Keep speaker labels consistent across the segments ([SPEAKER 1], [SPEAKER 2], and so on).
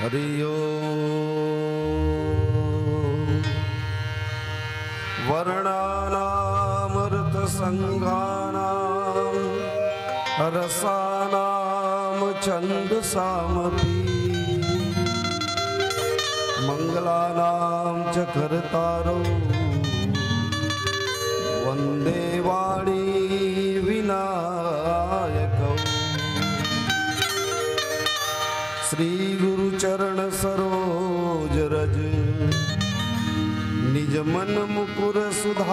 [SPEAKER 1] हरि ओम। वर्णानामर्थसंघानां रसानां छन्दसामपि मंगलानां च कर्तारो वन्दे वाणी विनायकौ। श्री गुरु चरण सरोज रज निज मन मुकुर सुधार।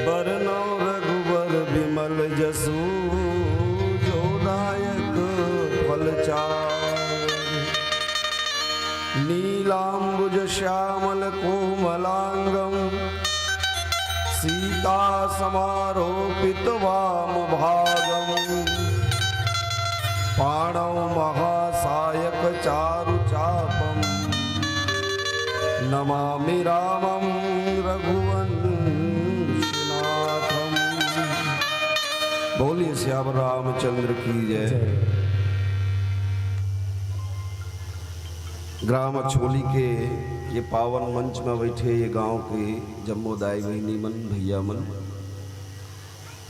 [SPEAKER 1] बरनौ रघुबर विमल जसु जो दायक फलचार। नीलांबुज श्यामल कोमलांगम सीता समारोपित वाम भागम। पाणौ महासायक चारु चापम नमामि रामं रघुवंशनाथम। बोलिए श्याम रामचंद्र की जय। ग्राम अछोली के ये पावन मंच में बैठे ये गांव के जम्मोदाय बहनी मन भैया मन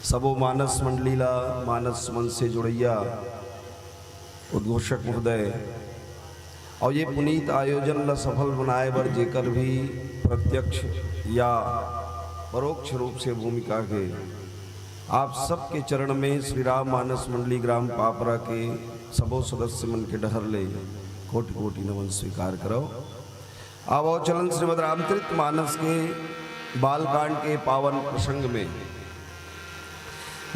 [SPEAKER 1] सबो मानस मंडलीला मानस मन से जुड़ैया उद्घोषक महोदय और ये पुनीत आयोजन ला सफल बनाए बर जेकर भी प्रत्यक्ष या परोक्ष रूप से भूमिका के आप सबके चरण में श्री राम मानस मंडली ग्राम पापरा के सबो सदस्य मन के डहर ले कोटि कोटि नमन स्वीकार करो। आवो चलन श्रीमद रामचरित मानस के बालकांड के पावन प्रसंग में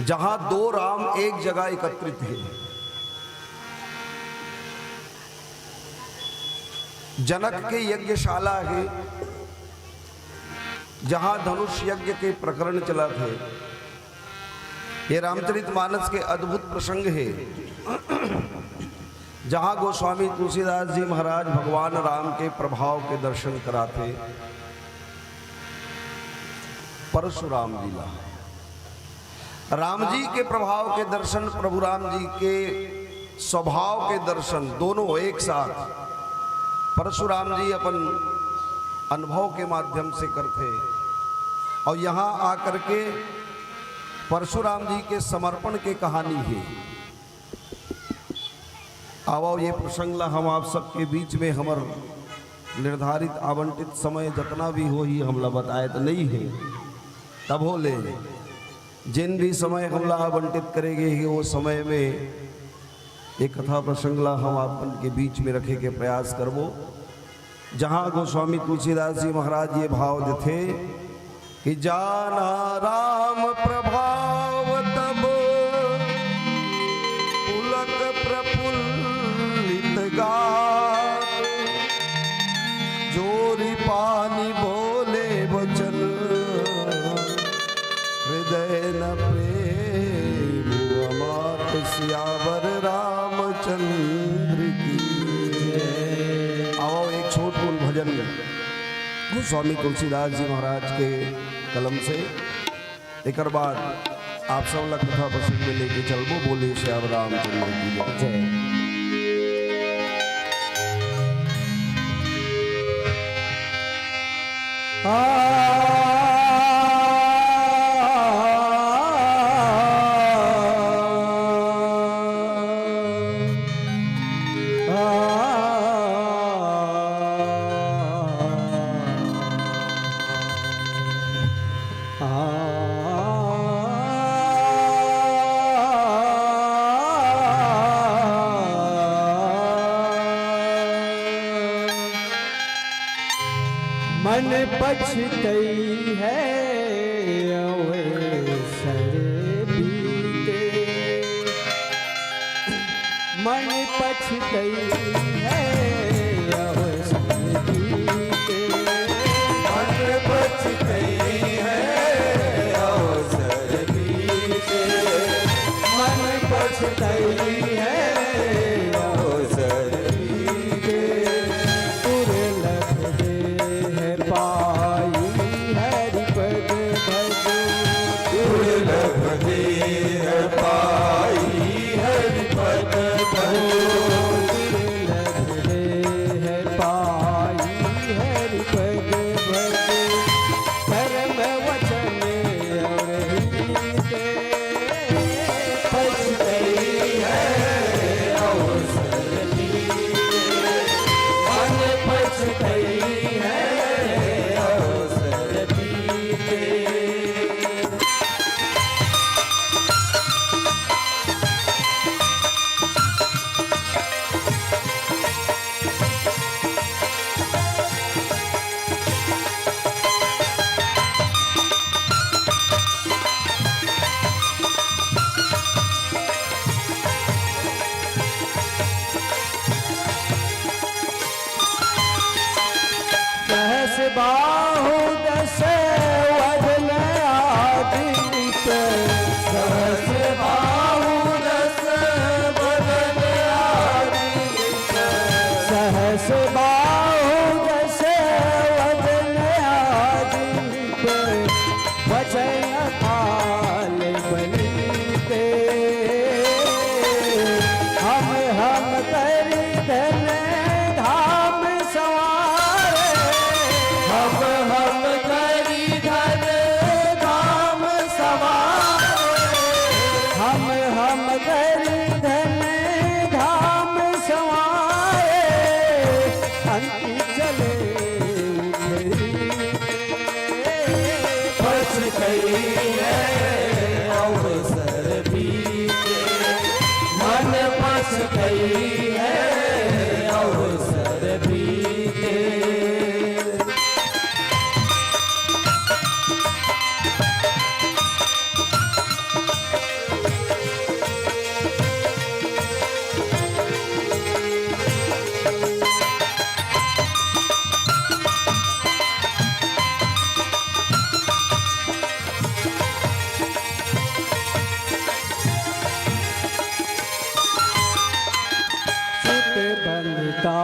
[SPEAKER 1] जहां दो राम एक जगह एकत्रित हैं। जनक के यज्ञशाला है जहां धनुष यज्ञ के प्रकरण चला थे। ये रामचरित मानस के अद्भुत प्रसंग है जहां गोस्वामी तुलसीदास जी महाराज भगवान राम के प्रभाव के दर्शन कराते। परशुराम लीला राम जी के प्रभाव के दर्शन, प्रभु राम जी के स्वभाव के दर्शन दोनों एक साथ परशुराम जी अपन अनुभव के माध्यम से करते और यहाँ आकर के परशुराम जी के समर्पण की कहानी है। आओ ये प्रसंग ला हम आप सबके बीच में हमर निर्धारित आवंटित समय जितना भी हो ही हमला बताए तो नहीं है तब हो ले जिन भी समय हमला आवंटित करेंगे वो समय में एक कथा प्रसंग ला हम अपन के बीच में रखे के प्रयास करबो। जहाँ गोस्वामी तुलसीदास जी महाराज ये भाव देते कि जाना राम प्रभाव तब पुलक प्रफुल्लित गात। जोरी पानी बोले वचन हृदय न प्रेम अमात। सियावर रामचंद्र की जय। आओ एक छोटून भजन गोस्वामी तुलसीदास जी महाराज के कलम से एक बाद आप सब लग कथा प्रसंग में लेके चलबो। बोले श्याम रामचंद्र की जय।
[SPEAKER 2] मन पछतई है अवसर बीते। मन पछतई है अवसर बीते।
[SPEAKER 1] मन पछतई है अवसर बीते।
[SPEAKER 2] मन पछतई है अवसर बीते। दुर्लभ देह पाई हरिपद भज।
[SPEAKER 1] दुर्लभ देह पाई है
[SPEAKER 2] बाहु दस वदन आदित सहस बाहु दस वदन आदित सहस बाहु दस वदन आदित वचन काल बनीते हम करी धन धाम सवारे हम करी धन धाम सवारे हम करी धन धाम सवारे अंत चले बच गई है अवसर बीते मन बच गई है अवसर बीते बनता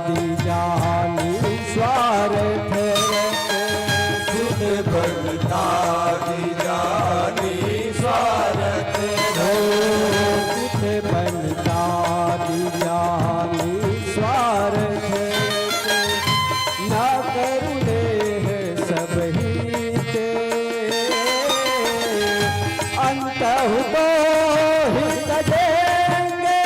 [SPEAKER 2] दी जानी स्वार्थ सुध बनता दी जानी स्वार्थ सुध बनता दी जानी स्वार्थ न करुणे सब ही अंत हो हित देंगे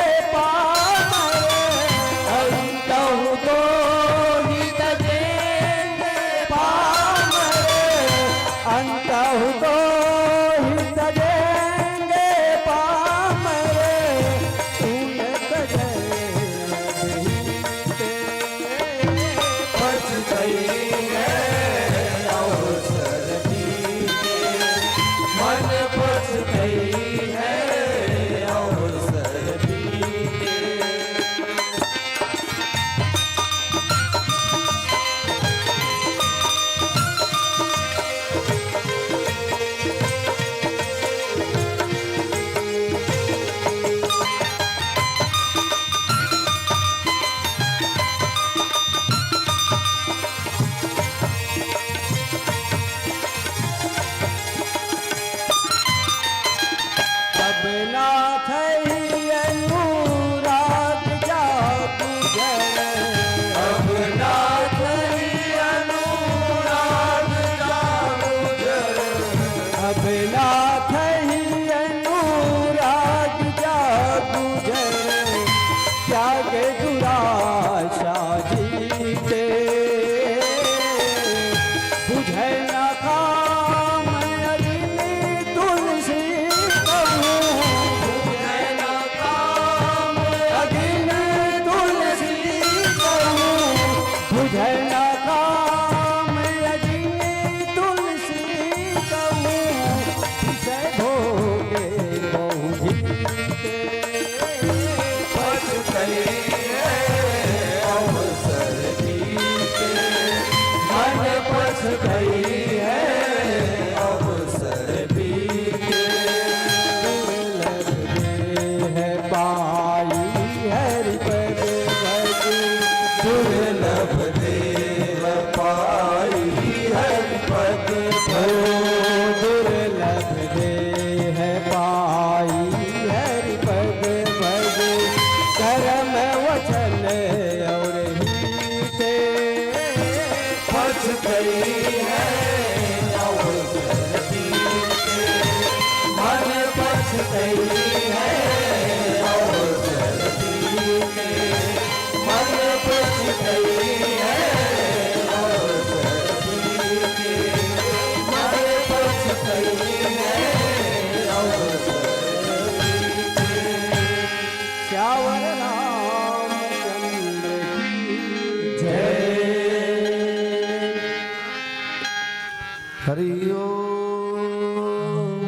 [SPEAKER 1] हरि ओम।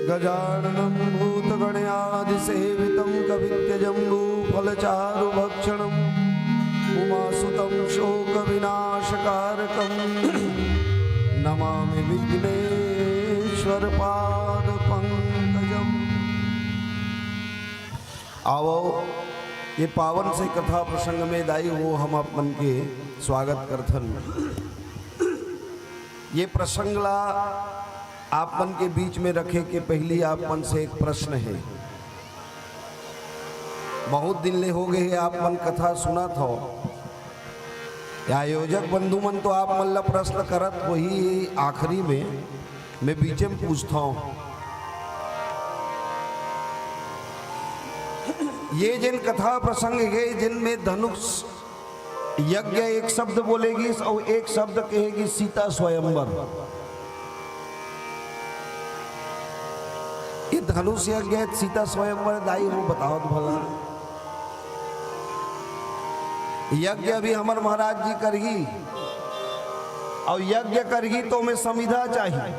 [SPEAKER 1] गजाननं भूतगणयादिसेवितं कवित्यजम्बूफलचारुभक्षणं उमासुतं शोकविनाशकारकं नमामि विघ्नेश्वरपादपङ्कजम्। आओ ये पावन से कथा प्रसंग में दाई हो हम अपन के स्वागत करथन। ये प्रसंगला आप मन के बीच में रखे के पहली आप मन से एक प्रश्न है। बहुत दिन ले हो गए आप मन कथा सुना था, आयोजक बंधु मन तो आप मन ला प्रश्न करत वही आखिरी में मैं बीचे में पूछता हूँ। ये जिन कथा प्रसंग है जिनमें धनुष यज्ञ एक शब्द बोलेगी और एक शब्द कहेगी सीता स्वयंवर। ये धनुष यज्ञ सीता स्वयंवर दाई हो बताओ तो भला। यज्ञ भी हमारे महाराज जी करगी और यज्ञ करगी तो हमें संविधा चाहिए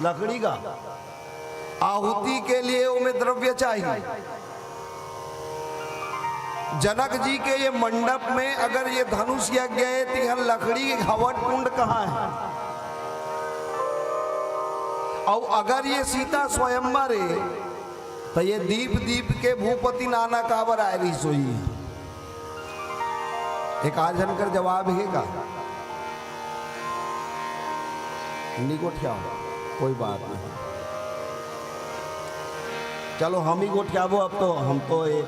[SPEAKER 1] लकड़ी का, आहुति के लिए हमें द्रव्य चाहिए। जनक जी के ये मंडप में अगर ये धनुष यज्ञ है तो यहाँ लकड़ी के हवन कुंड कहाँ है? और अगर ये सीता स्वयंवर है तो ये दीप दीप के भूपति नाना काबर आए रही सोई। एक आजन कर जवाब है का निगोठिया कोई बात नहीं, चलो हम ही गोठियाबो। अब तो हम तो एक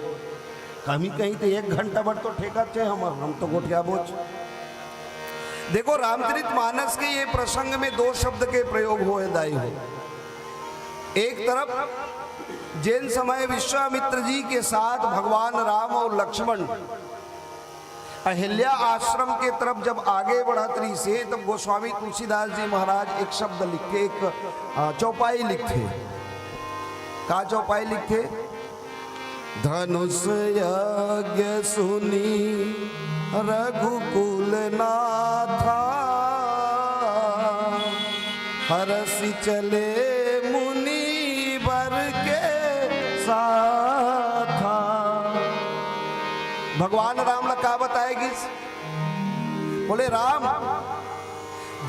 [SPEAKER 1] कहीं तो 1 घंटा भर तो ठेका चे हम तो गोठिया बोझ। देखो रामचरितमानस के ये प्रसंग में 2 शब्द के प्रयोग हुए दाई हो। एक तरफ जिन समय विश्वामित्र जी के साथ भगवान राम और लक्ष्मण अहिल्या आश्रम के तरफ जब आगे बढ़त रही से तब गोस्वामी तुलसीदास जी महाराज एक शब्द लिखे, एक चौपाई लिखे। का चौपाई लिखे? धनुष यज्ञ सुनी रघुकुल नाथा, हरसि चले मुनि वर के साथा। भगवान राम ने कहा बताएगी? बोले राम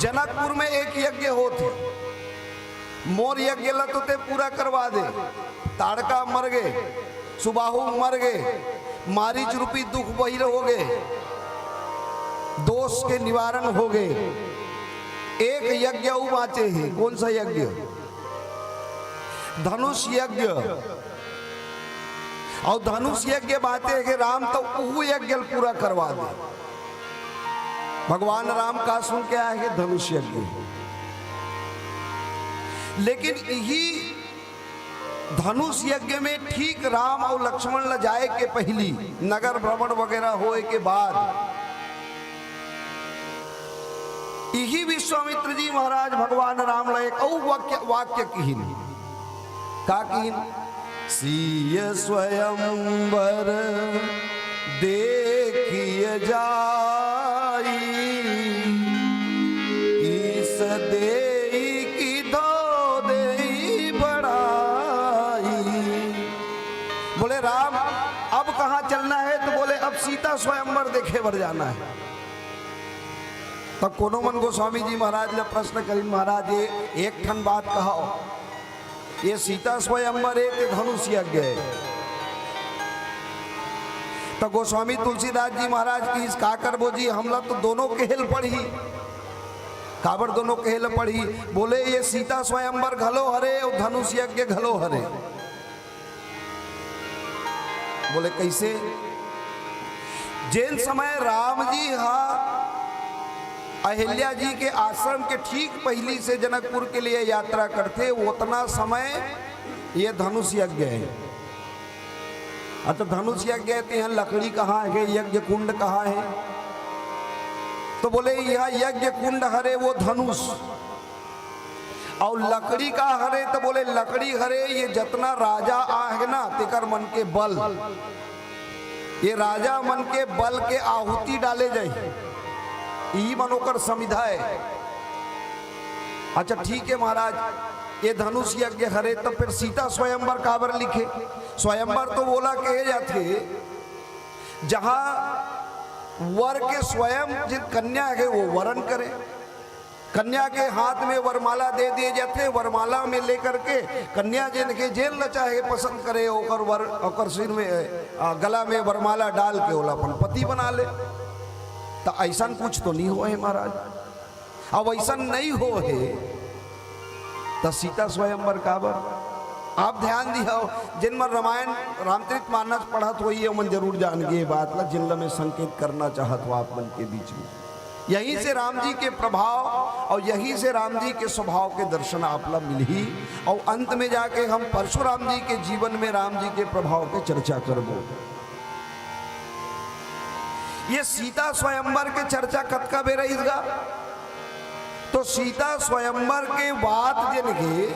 [SPEAKER 1] जनकपुर में एक यज्ञ होते, मोर यज्ञ लतो ते पूरा करवा दे। ताड़का मर गए, सुबाहु मर गए, मारीच रूपी दुख बहिर हो गए, दोष के निवारण हो गए। एक यज्ञ बाँचे है। कौन सा यज्ञ? धनुष यज्ञ। और धनुष यज्ञ बातें है कि राम तो वो यज्ञ पूरा करवा दे। भगवान राम का सुन के आए कि धनुष यज्ञ, लेकिन यही धनुष यज्ञ में ठीक राम और लक्ष्मण ल जाए के पहली नगर भ्रमण वगैरह होए के बाद यही विश्वामित्र जी महाराज भगवान राम ल एक वाक्य कहिन। का कहिन? सीय स्वयंवर देखिए जाई, इस देई की दो देई बढ़ाई। बोले राम अब कहाँ चलना है? तो बोले अब सीता स्वयंवर देखे बर जाना है। तब कोनो मन गोस्वामी जी महाराज ने प्रश्न करी, महाराज ये एक ठन बात कहो, ये सीता स्वयंवर है कि धनुष यज्ञ है? तो गोस्वामी तुलसीदास जी महाराज की इस काकर बोजी हमला तो दोनों केहल पढ़ी। काबर दोनों केहल पढ़ी? बोले ये सीता स्वयंवर घलो हरे और धनुष यज्ञ घलो हरे। बोले कैसे? जिन समय राम जी अहिल्या जी के आश्रम के ठीक पहली से जनकपुर के लिए यात्रा करते उतना समय ये धनुष यज्ञ है। अच्छा धनुष यज्ञ है तो यहाँ लकड़ी कहाँ है? यज्ञ कुंड कहाँ है? तो बोले यह यज्ञ कुंड हरे वो धनुष, और लकड़ी का हरे तो बोले लकड़ी हरे ये जितना राजा आहे ना तेकर मन के बल, ये राजा मन के बल के आहुति डाले जाए, यही मनोकर समिधा है। अच्छा ठीक है महाराज, ये धनुष यज्ञ हरे तो फिर सीता स्वयंवर काबर लिखे? स्वयंवर तो बोला कहे जाते जहां वर के स्वयं जिन कन्या है वो वरण करे, कन्या के हाथ में वरमाला दे दिए जाते, वरमाला में लेकर के कन्या जिन के जेल न चाहे पसंद करे ओकर सिर में गला में वरमाला डाल के ओला अपन पति बना ले। तो ऐसा कुछ तो नहीं हो है महाराज। अब ऐसा नहीं हो है तो सीता स्वयंवर काबर। आप ध्यान दिया जिन मन रामायण रामचरित मानस पढ़त हो ये मन जरूर जान गए बात ला जिन में संकेत करना चाहत हो आप मन के बीच में। यहीं से राम जी के प्रभाव और यहीं से राम जी के स्वभाव के दर्शन आपला मिल ही, और अंत में जाके हम परशुराम जी के जीवन में राम जी के प्रभाव के चर्चा करबो। ये सीता स्वयंवर के चर्चा कतका बेर रहीगा। तो सीता स्वयंवर के बाद जिनके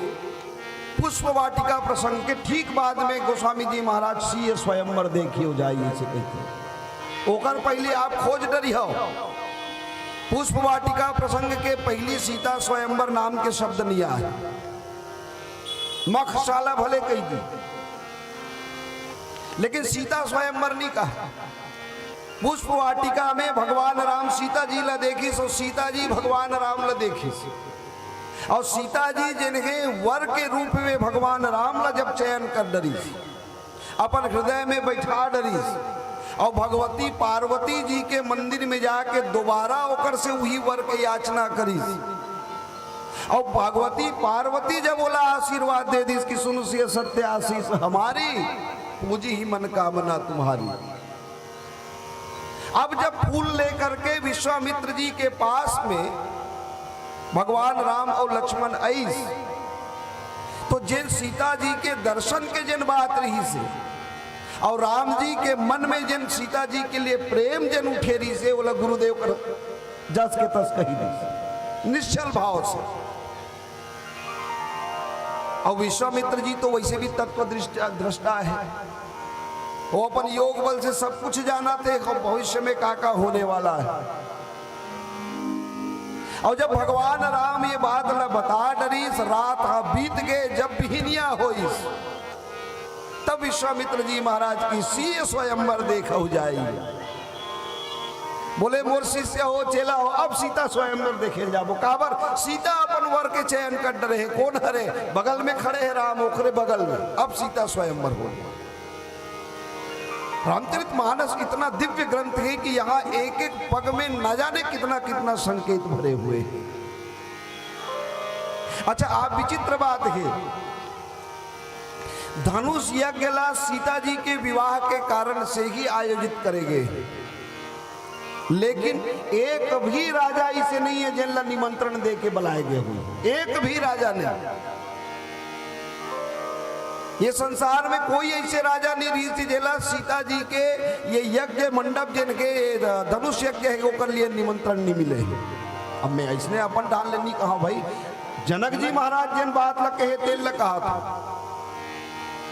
[SPEAKER 1] पुष्प वाटिका प्रसंग के ठीक बाद में गोस्वामी जी महाराज सी स्वयंवर देखियो जाइए से कहते। ओकर पहले आप खोज डरी हो। पुष्प वाटिका प्रसंग के पहली सीता स्वयंवर नाम के शब्द नहीं आए, मखशाला भले कही दी, लेकिन सीता स्वयंवर नहीं कहा। पुष्प वाटिका में भगवान राम सीता जी ला देखी सो सीता जी भगवान राम ला देखी, और सीता जी जिन्हें वर के रूप में भगवान राम ला जब चयन कर डरी, अपन हृदय में बैठा डरी, और भगवती पार्वती जी के मंदिर में जाके दोबारा ओकर से वही वर के याचना करी, और भगवती पार्वती जब बोला आशीर्वाद दे दी कि सुन से सत्य आशीष हमारी, पूजी ही मनोकामना तुम्हारी। अब जब फूल लेकर के विश्वामित्र जी के पास में भगवान राम और लक्ष्मण आईस, तो जिन सीता जी के दर्शन के जिन बात रही से, और राम जी के मन में जिन सीता जी के लिए प्रेम जन उठेरी से, बोला गुरुदेव कर जस के तस कही दी निश्चल भाव से। और विश्वामित्र जी तो वैसे भी तत्व दृष्टा है, वो अपन योग बल से सब कुछ जाना थे भविष्य में का होने वाला है। और जब भगवान राम ये बात ल बता डरीस, रात बीत गए जब बिहनिया होइस, तब विश्वामित्र जी महाराज की सी स्वयंवर देखा जाएगी। बोले मोर शिष्य हो चेला हो, अब सीता स्वयंवर देखे जाबो। काबर सीता अपन वर के चयन कर डरे है, कौन हरे बगल में खड़े है राम ओखरे बगल में, अब सीता स्वयंवर हो। रामचरित मानस इतना दिव्य ग्रंथ है कि यहाँ एक एक पग में न जाने कितना कितना संकेत भरे हुए हैं। अच्छा आप विचित्र बात है, धनुष यज्ञ ला सीता जी के विवाह के कारण से ही आयोजित करेंगे, लेकिन एक भी राजा इसे नहीं है जिनला निमंत्रण दे के बुलाए गए हुए, एक भी राजा नहीं। ये संसार में कोई ऐसे राजा नहीं रही थी जेला सीता जी के ये यज्ञ मंडप जिनके धनुष यज्ञ है वो कर लिए निमंत्रण नहीं मिले। अब मैं इसने अपन डाल लेनी कहा भाई, जनक जी महाराज जिन बात लग कहे तेल लग कहा था।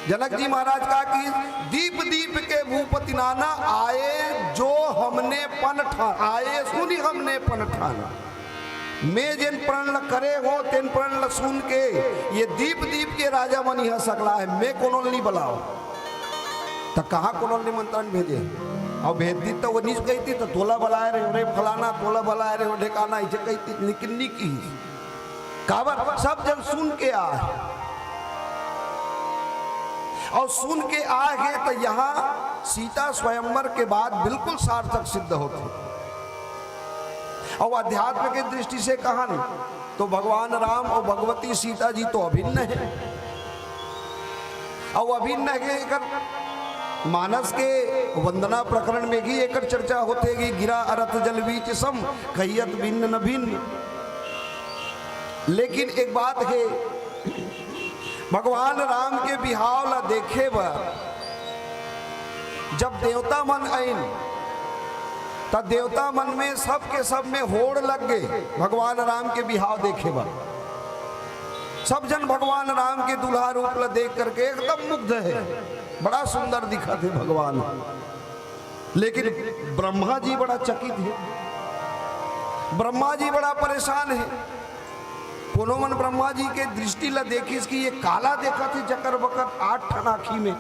[SPEAKER 1] जनक जी महाराज कहा कि दीप दीप के भूपति नाना आए जो हमने पन ठाना, आए सुनी हमने पन ठाना। मैं जिन प्रण करे हो तेन प्रण सुन के ये दीप दीप के राजा बनी है सकला है, मैं कोनो नहीं बुलाओ। तो कहाँ कोनो निमंत्रण भेजे, और भेज दी तो वो नीच गई थी तो तोला बुलाए रहे रे फलाना, तोला बुलाए रहे ढेकाना इसे कही थी निकन्नी की काबर सब जन सुन के आए, और सुन के आ गए तो यहाँ सीता स्वयंवर के बाद बिल्कुल सार्थक सिद्ध होते। और अध्यात्म के दृष्टि से कहा नहीं तो भगवान राम और भगवती सीता जी तो अभिन्न है, और अभिन्न है। एक मानस के वंदना प्रकरण में भी एक चर्चा होते कि गिरा अरथ जल बीच सम कहियत भिन्न न भिन्न। लेकिन एक बात है, भगवान राम के बिहाव ला देखे बा जब देवता मन आइन तब देवता मन में सब के सब में होड़ लग गए भगवान राम के बिहाव देखे बा। सब जन भगवान राम के दुल्हा रूप ला देख करके एकदम मुग्ध है, बड़ा सुंदर दिखा थे भगवान। लेकिन ब्रह्मा जी बड़ा चकित है, ब्रह्मा जी बड़ा परेशान है। कोनो मन ब्रह्मा जी के दृष्टि ला देखी कि ये काला देखा थे चकर बकर 8 ठन आँखी में,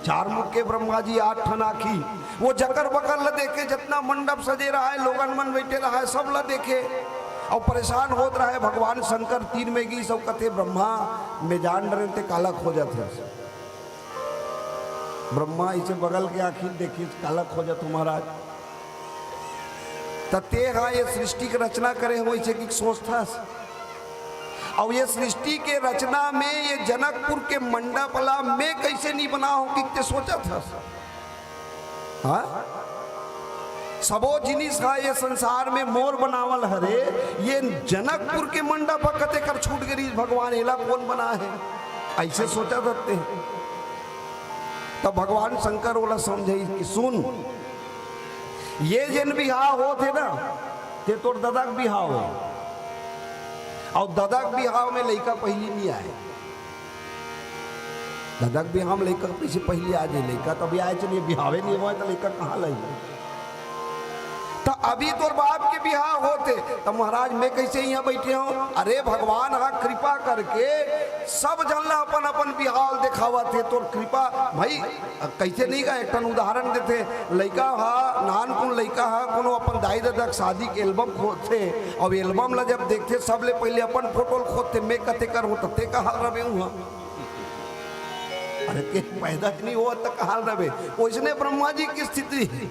[SPEAKER 1] चार मुख के ब्रह्मा जी 8 ठन आखी, वो जकर बकर ल देखे, जितना मंडप सजे रहा है, लोगन मन बैठे रहा है, सब ल देखे और परेशान होत रहा है। भगवान शंकर तीन में गी सब कथे ब्रह्मा में जान डरे ते काला खोजत है। ब्रह्मा इसे बगल के आखिर देखी काला खोजत महाराज तते हाँ ये सृष्टि की रचना करे हो इसे की सोचता। और ये सृष्टि के रचना में ये जनकपुर के मंडपला में कैसे नहीं बना हो कि सोचा था। हाँ सबो जिनिस हा ये संसार में मोर बनावल हरे, ये जनकपुर के मंडप कते कर छूट गई भगवान एला कौन बना है, ऐसे सोचा करते हैं। तब भगवान शंकर बोला समझे कि सुन ये जिन बिहाव हो थे ना ते तोर ददक बिहाव हो, और ददक बिहाव में लड़का पहली नहीं आए। ददक बिहाव में लड़का पीछे पहली आ जाए, लड़का तभी आए चलिए बिहावे नहीं हुआ तो लड़का कहाँ लाई। तो अभी तोर बाप के बिहाव होते तो महाराज मैं कैसे यहाँ बैठे हूँ। अरे भगवान हा कृपा करके सब जनला अपन अपन बिहाव दिखावा थे, तोर कृपा भाई कैसे नहीं का एक उदाहरण देते। लड़का हा नान कुन लड़का हा कोनो अपन दाई दादा शादी के एल्बम खोदते और एल्बम ला जब देखते सबले पहले अपन फोटो खोदते, मैं कते कर हो तते का हाल रहे हूँ। अरे के पैदा नहीं हुआ तो कहाल रहे, वैसने ब्रह्मा जी की स्थिति।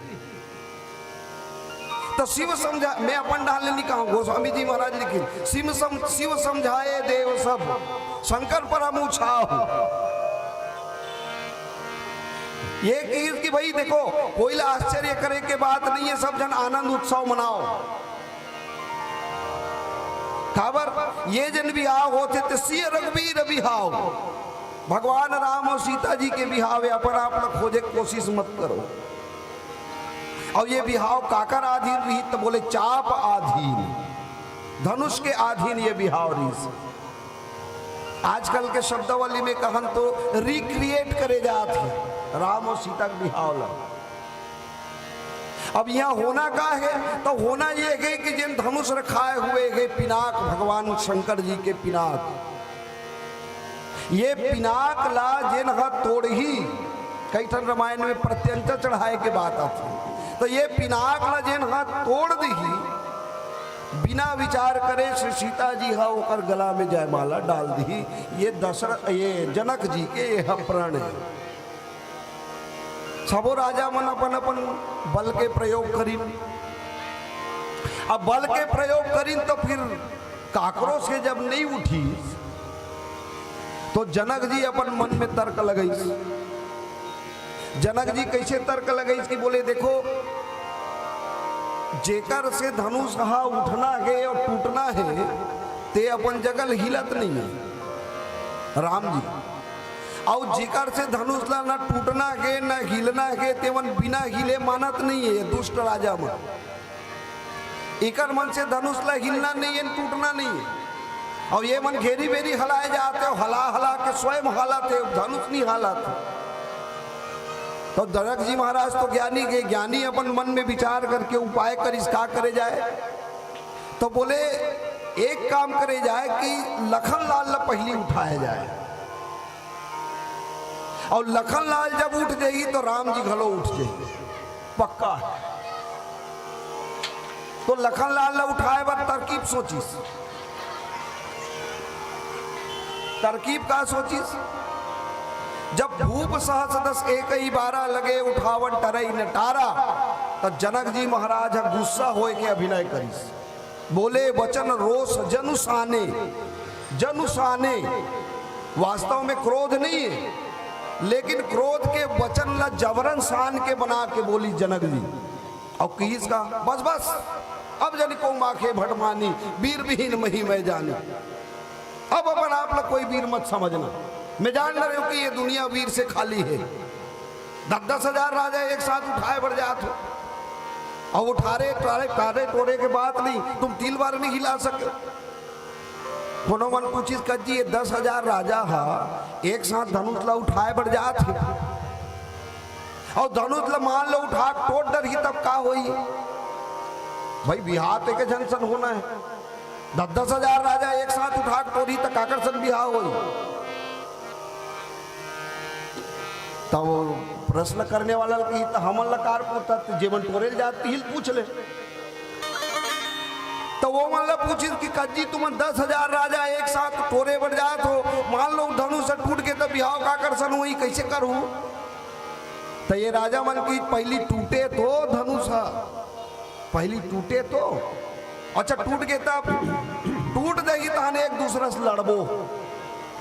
[SPEAKER 1] तो शिव समझा मैं अपन डालने नहीं कहूँ, गोस्वामी जी महाराज लिखे शिव समझाए देव सब शंकर पर हम उछाओ। ये चीज कि भाई देखो कोई आश्चर्य करे के बात नहीं है, सब जन आनंद उत्सव मनाओ। खबर ये जन बिहाव होते तो सिय रघुवीर बिहाव, भगवान राम और सीता जी के बिहाव अपन आप खोजे कोशिश मत करो। और ये बिहाव काकर आधीन रही तो बोले चाप आधीन, धनुष के अधीन ये बिहाव रही। आजकल के शब्दावली में कहन तो रिक्रिएट करे जाते हैं राम और सीता के बिहाव ला। अब यहाँ होना का है तो होना ये है कि जिन धनुष रखाए हुए है पिनाक, भगवान शंकर जी के पिनाक, ये पिनाक ला जिन तोड़ ही कई ठन रामायण में प्रत्यंचा चढ़ाए के बात आती है। तो ये पिनाक ला जिन तोड़ दी बिना विचार करे श्री सीता जी हा ओकर गला में जयमाला डाल दी। ये दशरथ ये जनक जी के ये प्रण है। सबो राजा मन अपन अपन बल के प्रयोग करी। अब बल के प्रयोग करी तो फिर काकरों से जब नहीं उठी तो जनक जी अपन मन में तर्क लगई। जनक जी कैसे तर्क लगई कि बोले देखो जेकर से धनुष हा उठना है और टूटना है ते अपन जगल हिलत नहीं है राम जी, और जेकर से धनुष ला ना टूटना है ना हिलना है तेवन बिना हिले मानत नहीं है दुष्ट राजा मन। एकर मन से धनुष ला हिलना नहीं है टूटना नहीं है, और ये मन घेरी बेरी हलाए जाते हो, हला हला के स्वयं हालाते धनुष नहीं हालाते। तो जनक जी महाराज तो ज्ञानी के ज्ञानी अपन मन में विचार करके उपाय कर इसका करे जाए। तो बोले एक काम करे जाए कि लखन लाल ला पहली उठाया जाए, और लखन लाल जब उठ जाएगी तो राम जी घलो उठ जाएगी पक्का। तो लखन लाल ला उठाए बार तरकीब सोचिस, तरकीब का सोचिस। जब भूप सहस्रदस एक ही 12 लगे उठावन टरई नटारा, तो जनक जी महाराज गुस्सा होए के अभिनय करिस। बोले वचन रोष जनुसाने, जनुसाने वास्तव में क्रोध नहीं है लेकिन क्रोध के वचन ला जबरन सान के बना के बोली जनक जी। और किस का बस बस अब जन को माखे भटमानी वीर विहीन मही मैं जानी। अब अपन आप लोग कोई वीर मत समझना, मैं जान रही हूं कि ये दुनिया वीर से खाली है। 10-10 हजार राजा एक साथ उठाए बढ़ जाते और उठारे टारे टोरे के बात नहीं, तुम 3 बार नहीं हिला सके। कोनो मन पूछिस कजी ये 10,000 राजा हा एक साथ धनुष ला उठाए बढ़ जाते और धनुष ला मान लो उठा टोट डर ही तब का होई भाई बिहार के जंक्शन होना है। 10-10 हजार राजा एक साथ उठा टोरी तक आकर्षण बिहार हो। तब प्रश्न करने वाला की तो हमन लकार पूछता जेवन टोरे जाती हिल पूछ ले। तो वो मान लो पूछी कि कज्जी तुम 10,000 राजा एक साथ टोरे बढ़ जात हो, मान लो धनुष टूट के तो बिहाव का करसन हुई कैसे करूँ? तो ये राजा मन की पहली टूटे तो धनुष पहली टूटे तो अच्छा टूट के तब टूट जाएगी तो हम एक दूसरे से लड़बो,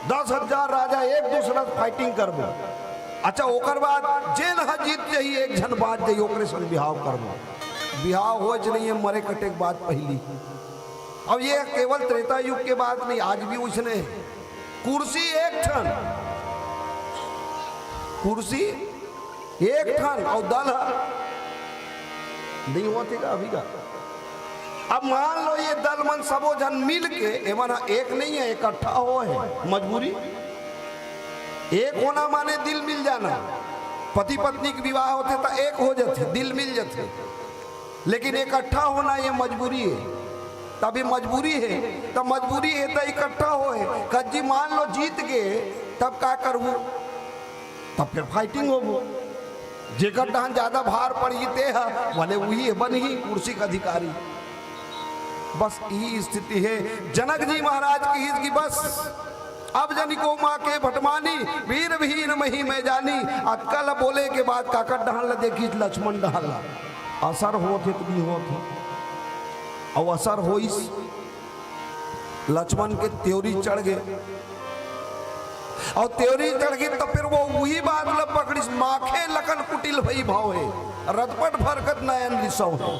[SPEAKER 1] 10,000 राजा एक दूसरे से फाइटिंग करबो। अच्छा ओकर बाद जेन जीत जाइए एक झन बात जाइए ओकरे संग बिहाव करबो। बिहाव हो नहीं है मरे कटे के बाद पहली। अब ये केवल त्रेता युग के बाद नहीं, आज भी उसने कुर्सी एक ठन, कुर्सी एक ठन और दल नहीं होते का अभी का। अब मान लो ये दल मन सबो जन मिल के एवं एक नहीं है इकट्ठा हो है मजबूरी। एक होना माने दिल मिल जाना, पति पत्नी के विवाह होते तो एक हो जाते दिल मिल जाते, लेकिन इकट्ठा होना ये मजबूरी है। तभी मजबूरी है तो मजबूरी है तो इकट्ठा हो है। कज्जी मान लो जीत गए तब क्या करूँ? तब फिर फाइटिंग हो, जेकर डहान ज्यादा भार पड़ी ते है भले वही बन ही कुर्सी का अधिकारी। बस यही स्थिति है जनक जी महाराज की बस अब जनिको माँ के भटमानी वीर भीर मही में जानी। अक्कल बोले के बाद काकट डहान देखी लक्ष्मण डहान असर होते तो नहीं होते और असर हो लक्ष्मण के त्योरी चढ़ गए और त्योरी चढ़ गई तो फिर वो वही बात पकड़ी माखे लखन कुटिल भई भाव है रथपट भरकत नयन रिसौ है।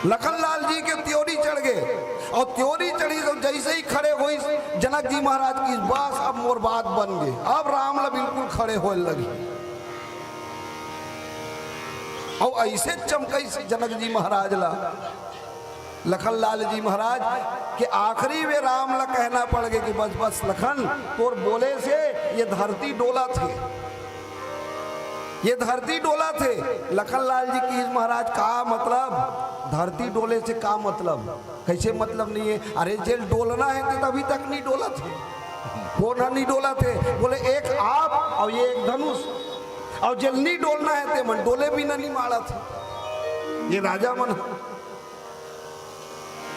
[SPEAKER 1] लखन लाल जी के त्योरी चढ़ गए और त्योरी चढ़ी तो जैसे ही खड़े हुई जनक जी महाराज की बस अब मोर बात बन गई। अब रामला बिल्कुल खड़े होने लगी और ऐसे चमकई जनक जी महाराज ला लखन लाल जी महाराज के आखिरी में राम ला कहना पड़ गया कि बस बस लखन तोर बोले से ये धरती डोला थे, ये धरती डोला थे। लखन लाल जी की महाराज का मतलब धरती डोले से का मतलब? कैसे मतलब नहीं है? अरे जेल डोलना है तो तभी तक नहीं डोला थे, वो नहीं डोला थे। बोले एक आप और ये एक धनुष और जेल नहीं डोलना है ते मन डोले भी नहीं मारा था। ये राजा मन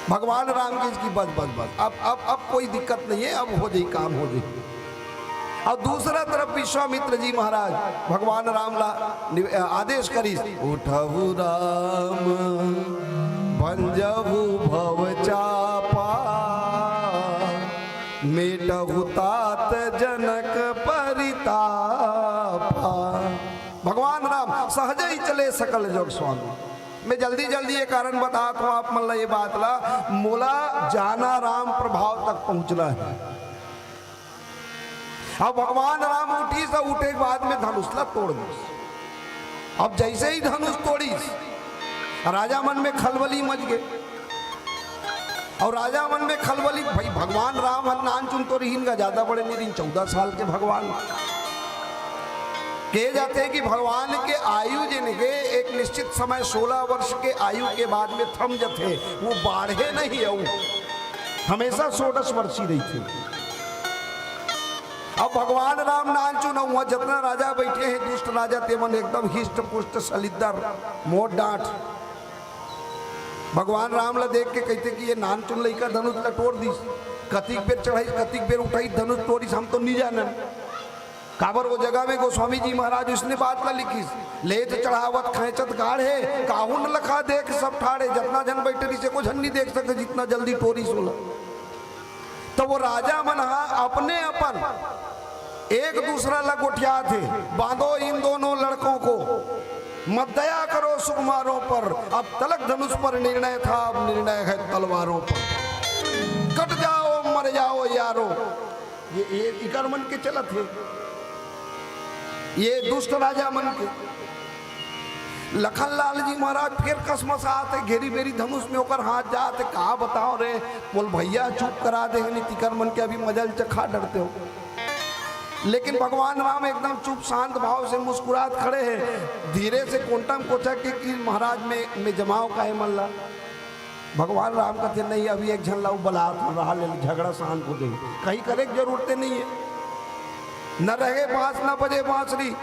[SPEAKER 1] भगवान राम की इसकी बस बस बस अब कोई दिक्कत नहीं है, अब हो जाए काम हो जाए। और दूसरा तरफ विश्वामित्र जी महाराज भगवान राम ला आदेश करी उठहु राम भंजहु भव चापा मेटहु तात जनक परितापा। भगवान राम सहज ही चले सकल जोग स्वामी। मैं जल्दी जल्दी ये कारण बताता हूँ आप मतलब ये बात ला मोला जाना राम प्रभाव तक पहुंचना है। अब भगवान राम उठी से उठे के बाद में धनुषला तोड़ दी। अब जैसे ही धनुष तोड़ी राजा मन में खलबली मच गए और राजा मन में खलबली भाई भगवान राम नान चुन तो रही ज्यादा बड़े नहीं 14 साल के भगवान कहे जाते हैं कि भगवान के आयु जिनके एक निश्चित समय 16 वर्ष के आयु के बाद में थम जाते, वो बाढ़े नहीं है, वो हमेशा 16 वर्ष ही रही थी। अब भगवान राम नाचू न हुआ जितना राजा बैठे हैं दुष्ट राजा तेमन एकदम हिष्ट पुष्ट सलिदर मोट डांट। भगवान राम ला देख के कहते कि ये नान चुन लइका धनुष ला तोड़ दी, कतिक बेर चढ़ाई कतिक बेर उठाई धनुष तोड़ी हम तो नहीं जाने। काबर वो जगह में गोस्वामी जी महाराज उसने बात ला लिखी लेत चढ़ावत खेचत गाढ़े काहुन लखा देख सब ठाड़े। जितना जन बैठे से को जन नहीं देख सकते जितना जल्दी टोरी सोला। तो वो राजा मन अपने अपन एक दूसरा ला गोठिया थे बांधो इन दोनों लड़कों को मत दया करो सुकुमारों पर। अब तलक धनुष पर निर्णय था, अब निर्णय है तलवारों पर। कट जाओ मर जाओ यारो। ये इकर मन के चलत है, ये दुष्ट राजा मन के। लखन लाल जी महाराज फिर कसमस आते घेरी बेरी धनुष में होकर हाथ जाते कहा बताओ रे बोल भैया चुप करा दे तिकर मन के अभी मजल चखा डरते हो। लेकिन भगवान राम एकदम चुप शांत भाव से मुस्कुरात खड़े हैं। धीरे से कोंटम कोचा कि महाराज में जमाओ का है मल्ला। भगवान राम कहते नहीं अभी एक झन लाऊ बलात् रहा ले झगड़ा शांत हो गई कहीं करे जरूरत नहीं है। न रहे बांस न बजे बांसुरी,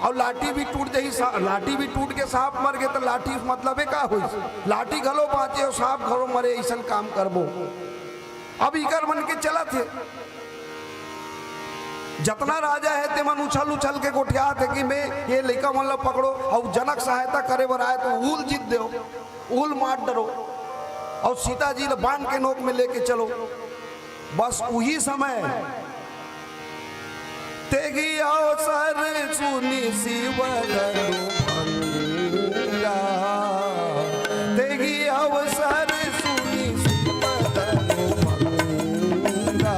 [SPEAKER 1] और लाठी भी टूट जाई, लाठी भी टूट के सांप मर गए तो लाठी मतलब है का हुई, लाठी घलो बाँचे और सांप घलो मरे, ऐसा काम करबो। अब इकर मन के चला थे, जतना राजा है ते मन उछल उछल के गोठिया थे कि मैं ये लड़का मन ला पकड़ो और जनक सहायता करे बर आए तो ऊल जीत दो, ऊल मार डरो और सीता जी ने बांध के नोक में लेके चलो। बस वही समय तेगी अवसर सुनी शिवधनु भंगा, तेगी अवसर सुनी शिवधनु भंगा,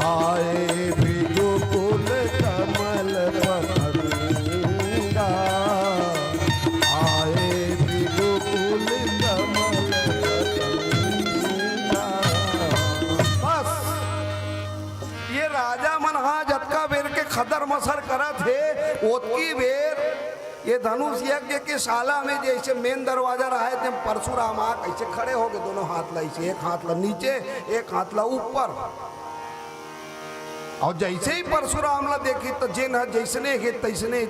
[SPEAKER 1] आए भृगुकुल कमल पतंगा, आए भृगुकुल कमल पतंगा। बस ये राजा मन हाँ जतका बेर के खदर मसर करत है ओतकी बेर ये धनुष यज्ञ के शाला में जैसे मेन दरवाजा रहा है परशुराम आ कैसे खड़े हो गए, दोनों हाथ ला ऐसे, एक हाथ ला नीचे एक हाथ ला ऊपर, और जैसे ही परशुराम ला देखी तो जिन जैसने है तैसने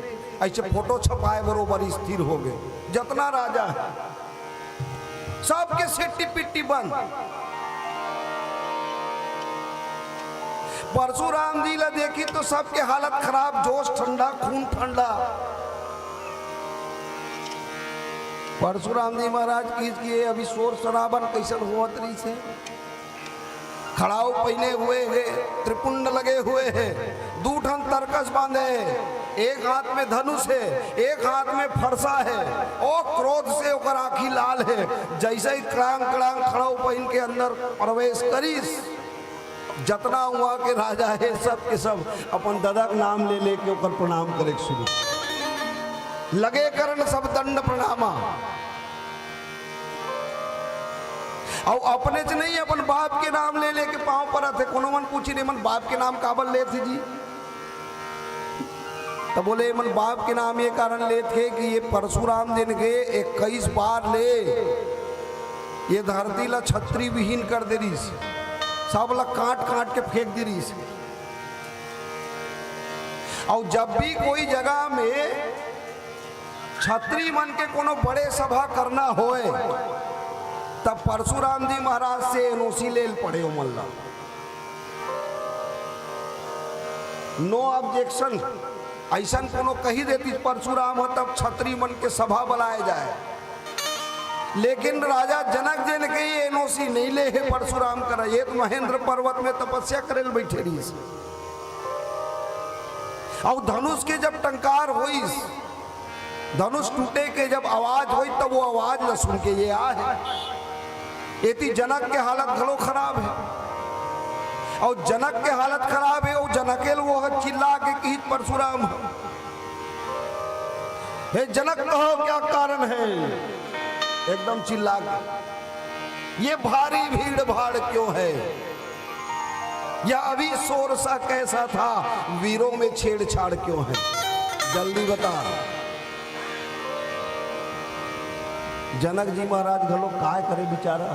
[SPEAKER 1] ऐसे फोटो छपाए बरोबर स्थिर हो गए। जितना राजा है सबके सिट्टी पिट्टी बंद। परशुराम जी ला देखी तो सबके हालत खराब, जोश ठंडा खून ठंडा। परशुराम जी महाराज कीजिए अभी शोर शराबन कैसन हुआ तरी से, खड़ाऊ पहने हुए है, त्रिपुंड लगे हुए हैं, दूठन तरकस बांधे है, एक हाथ में धनुष है, एक हाथ में फरसा है, और क्रोध से ओकर आँखी लाल है। जैसे ही कड़ांग कड़ांग खड़ाऊ पहन के अंदर प्रवेश करीस, जतना हुआ के राजा है सब के सब अपन दादा का नाम ले लेके ओकर प्रणाम करे शुरू लगे करन, सब दंड प्रणामा। और अपने से नहीं अपन बाप के नाम ले लेके पांव पर थे। कोनो मन पूछी नहीं मन बाप के नाम काबल ले थे जी, तो बोले मन बाप के नाम ये कारण ले थे कि ये परशुराम दिन के 21 बार ले ये धरती ला छत्री विहीन कर दे रही, सब ला काट काट के फेंक दे रही। और जब भी कोई जगह में छत्री मन के कोनो बड़े सभा करना होए तब परशुराम जी महाराज से एनओसी ले पड़े मल्ला, नो ऑब्जेक्शन, ऐसा कोनो कही देती परशुराम हो तब छत्री मन के सभा बुलाए जाए। लेकिन राजा जनक जन के ये एनओसी नहीं ले है परशुराम कर, ये तो महेंद्र पर्वत में तपस्या करे बैठे रही। और धनुष के जब टंकार हुई, धनुष टूटे के जब आवाज हुई तब वो आवाज न सुन के ये आ है। एती जनक के हालत घलो खराब है, और जनक के हालत खराब है, और जनकेल वो चिल्ला के कही परशुराम हे जनक कहो क्या कारण है, एकदम चिल्ला के ये भारी भीड़ भाड़ क्यों है, या अभी शोर सा कैसा था, वीरों में छेड़छाड़ क्यों है, जल्दी बता। जनक जी महाराज घलो काय करे बेचारा,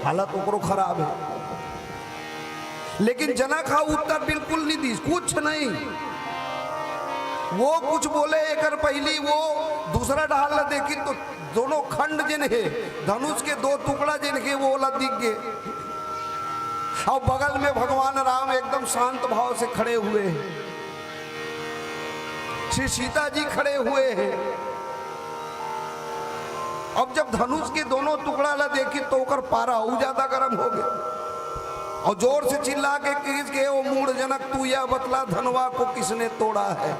[SPEAKER 1] हालत ओकरो खराब है। लेकिन जनक हा उत्तर बिल्कुल नहीं दी, कुछ नहीं। वो कुछ बोले एकर पहली वो दूसरा ढाल ला देखी तो दोनों खंड जिन है धनुष के दो टुकड़ा जिन के वो ला दिख गए, और बगल में भगवान राम एकदम शांत भाव से खड़े हुए हैं, श्री सीता जी खड़े हुए हैं। अब जब धनुष के दोनों टुकड़ा ला देखी तो ओकर पारा और ज्यादा गर्म हो गया, और जोर से चिल्ला के किस के ओ मूढ़ जनक तू या बतला धनवा को किसने तोड़ा है,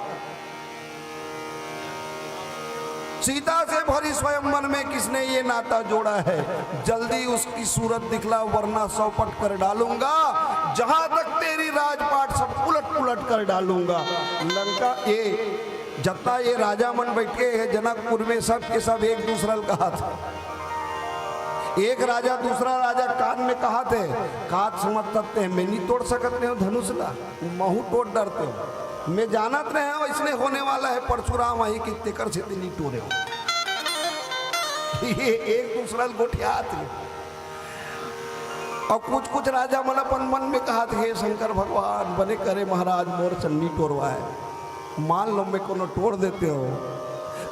[SPEAKER 1] सीता से भरी स्वयं मन में किसने ये नाता जोड़ा है, जल्दी उसकी सूरत दिखला वरना सौपट कर डालूंगा, जहां तक तेरी राजपाट सब उलट पुलट कर डालूंगा। लंका ये जत्ता ये राजा मन बैठे है जनकपुर में सब के सब एक दूसरा कहा था, एक राजा दूसरा राजा कान में कहा थे, कात समझ सकते हैं मैं नहीं तोड़ सकते हो धनुष ला, महू तोड़ डरते हो, मैं जानत रहे हो इसने होने वाला है परशुराम वही की तेकर से नहीं तोड़े हो। ये एक दूसरा गोठिया थे। और कुछ कुछ राजा मन अपन मन में कहा थे, हे शंकर भगवान बने करे महाराज मोर चन्नी टोरवाए, मान लो मैं कोनो टोड़ देते हो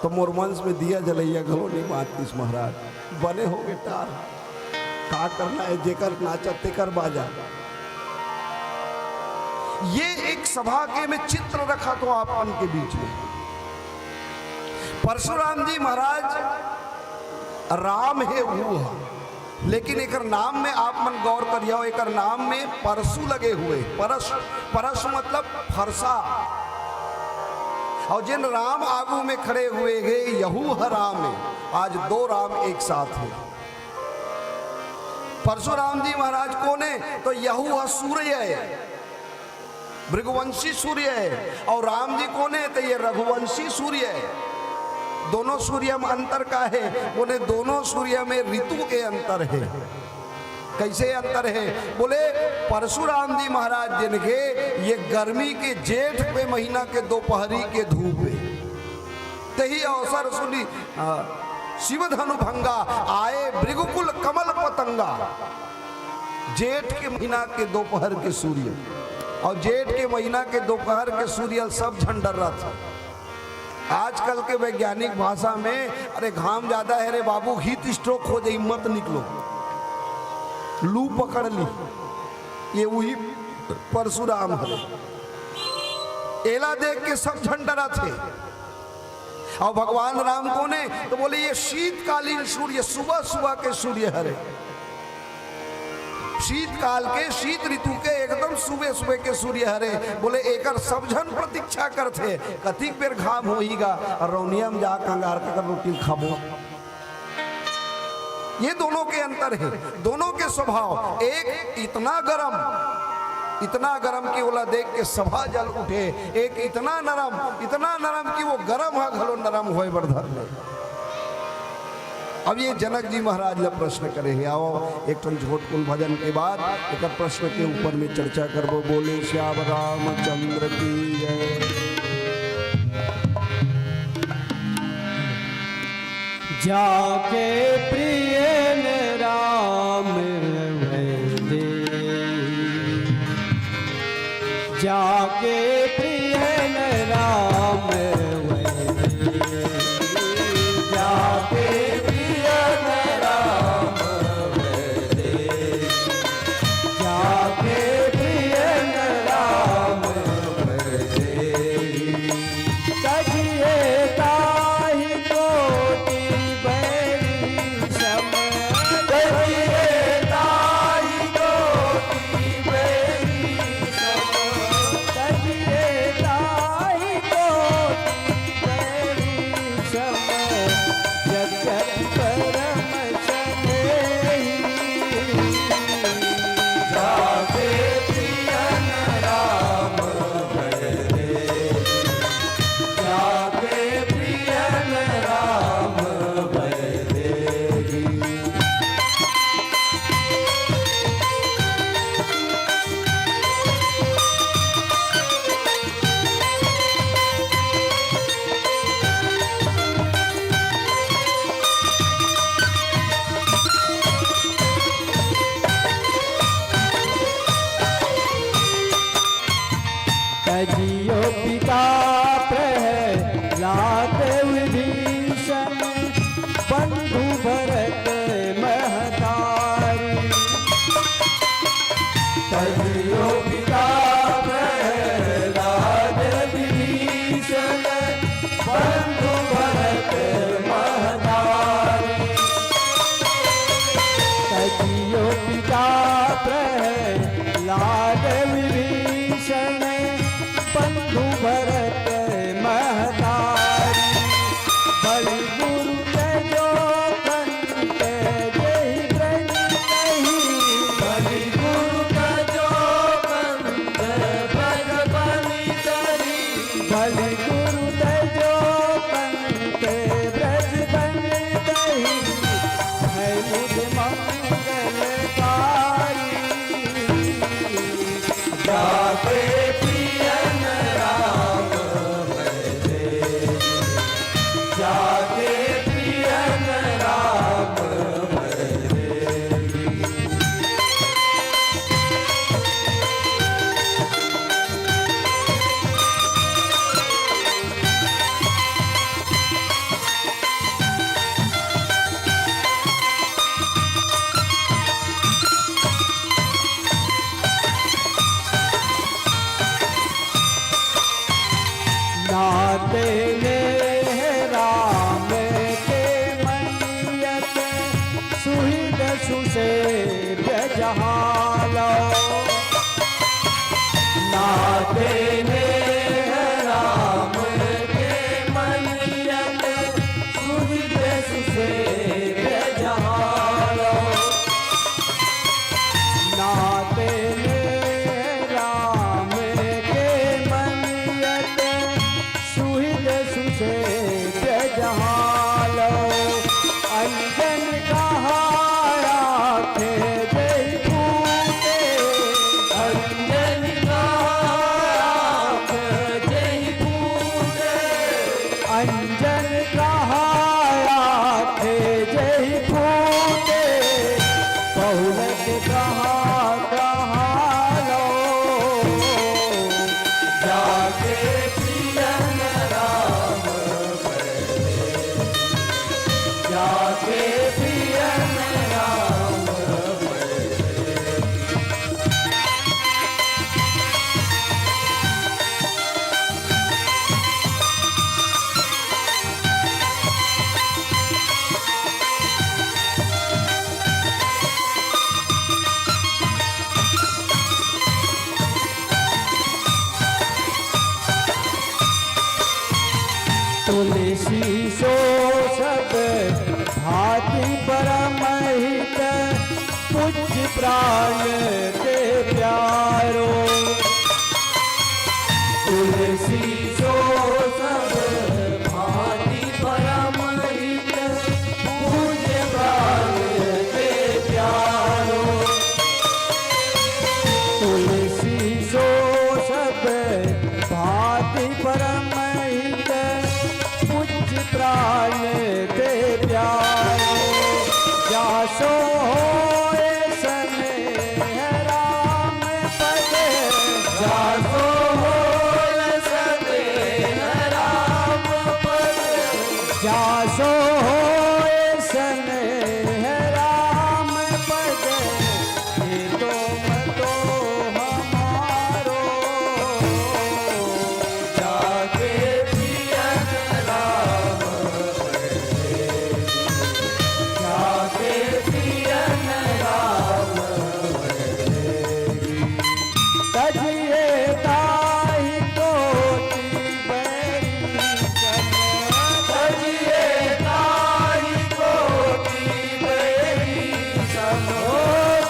[SPEAKER 1] तो मोर वंश में दिया जलैया घलो नहीं बांटतीस महाराज, बने हो बेटा का करना है, जेकर नाचा तेकर बाजा। ये एक सभा के में चित्र रखा तो आपन के बीच में परशुराम जी महाराज राम है वो, लेकिन एक नाम में आप मन गौर करियो, एक नाम में परशु लगे हुए, परस परस मतलब फरसा, और जिन राम आगू में खड़े हुए गए यहू ह राम है, आज दो राम एक साथ है। परशुराम जी महाराज कौन है, तो यहू ह सूर्य है, भृगुवंशी सूर्य है, और राम जी कौन है, तो ये रघुवंशी सूर्य है। दोनों सूर्य में अंतर का है, बोले दोनों सूर्य में ऋतु के अंतर है। कैसे अंतर है, बोले परशुराम जी महाराज जिनके ये गर्मी के जेठ पे महीना के दोपहरी के धूप में तही अवसर सुनी शिव धनु भंगा आए भृगुकुल कमल पतंगा। जेठ के महीना के दोपहर के सूर्य, और जेठ के महीना के दोपहर के सूर्य सब झंडर रहा था। आजकल के वैज्ञानिक भाषा में अरे घाम ज्यादा है रे बाबू, हीट स्ट्रोक हो जाए, मत निकलो, लू पकड़ ली, ये वही परशुराम है। एला देख के सब झंडरा थे। और भगवान राम कौन है, तो बोले ये शीतकालीन सूर्य, सुबह सुबह के सूर्य हरे, शीतकाल के शीत ऋतु के एकदम सुबह सुबह के सूर्य हरे। बोले एकर सब जन प्रतीक्षा करते कथिक बेर घाम होईगा, और रौनिया में जा कंगार का रोटी खाबो। ये दोनों के अंतर है, दोनों के स्वभाव। एक इतना गरम कि ओला देख के सभा जल उठे, एक इतना नरम कि वो गरम है घलो नरम होए बरधर में। अब ये जनक जी महाराज ला प्रश्न करे है, आओ एक टन झोटकुल भजन के बाद एक प्रश्न के ऊपर में चर्चा करबो। बोले श्याम रामचंद्र की जय।
[SPEAKER 2] जाके प्रिय राम वैदे, जाके प्रिय राम वैदे, जाके प्रिय राम वैदे, जाके प्रिय राम वैदे, तजिए ताहि कोटि जियो पिता प्रहलाद विभीषण बंधु भरत महतारी। जियो पिता प्रहलाद विभीषण बंधु भरत महतारी। जियो पिता प्रहलाद विभीषण बंधु भरत महतारी। बलि गुरु जो कंत जहि ब्रज कही, बलि गुरु जो कंत ब्रज बलि करी, बलि गुरु जो कंत ब्रज बलि कही, है मुझ मंगलकारी। जाके नाते ने राम के मनियत सुहिद सुसेव्य जहालो नाते ने राम के मनियत सुहिद सुसेव्य जहालो नाते ने राम के मनियत सुहिद सुसेव्य जहालो अंजन कहाया थे जय फूटे अंजन कहाया थे जय फूटे अंजन कहाया थे जय फूटे बहुलक कहा कहालो जाके प्रियन राम जाके प्रियन राम तुलसी सो सब भांति परमहित पूज्य प्राण के प्यारो तुलसी सो सब भांति परमहित पूज्य प्राण के प्यारो तुलसी सो सब भांति परमहित पूज्य प्राण के प्यारो जासो होए स्नेह राम पद जासो होए स्नेह राम पद जासो होए स्नेह राम पद ये तो मतो हमारो जाके प्रियन राम जाके प्रियन राम तजिए ताहि कोटि बैरी तजिए ताहि कोटि बैरी समो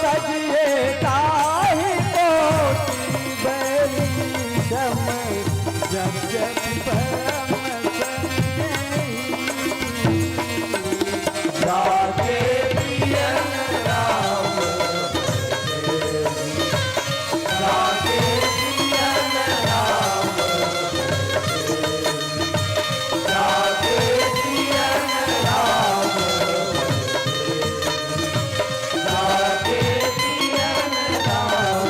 [SPEAKER 2] तजिए ताहि कोटि बैरी सम जब जब परम सनेही जाके प्रियन राम जाके प्रियन राम जाके प्रियन राम जाके प्रियन राम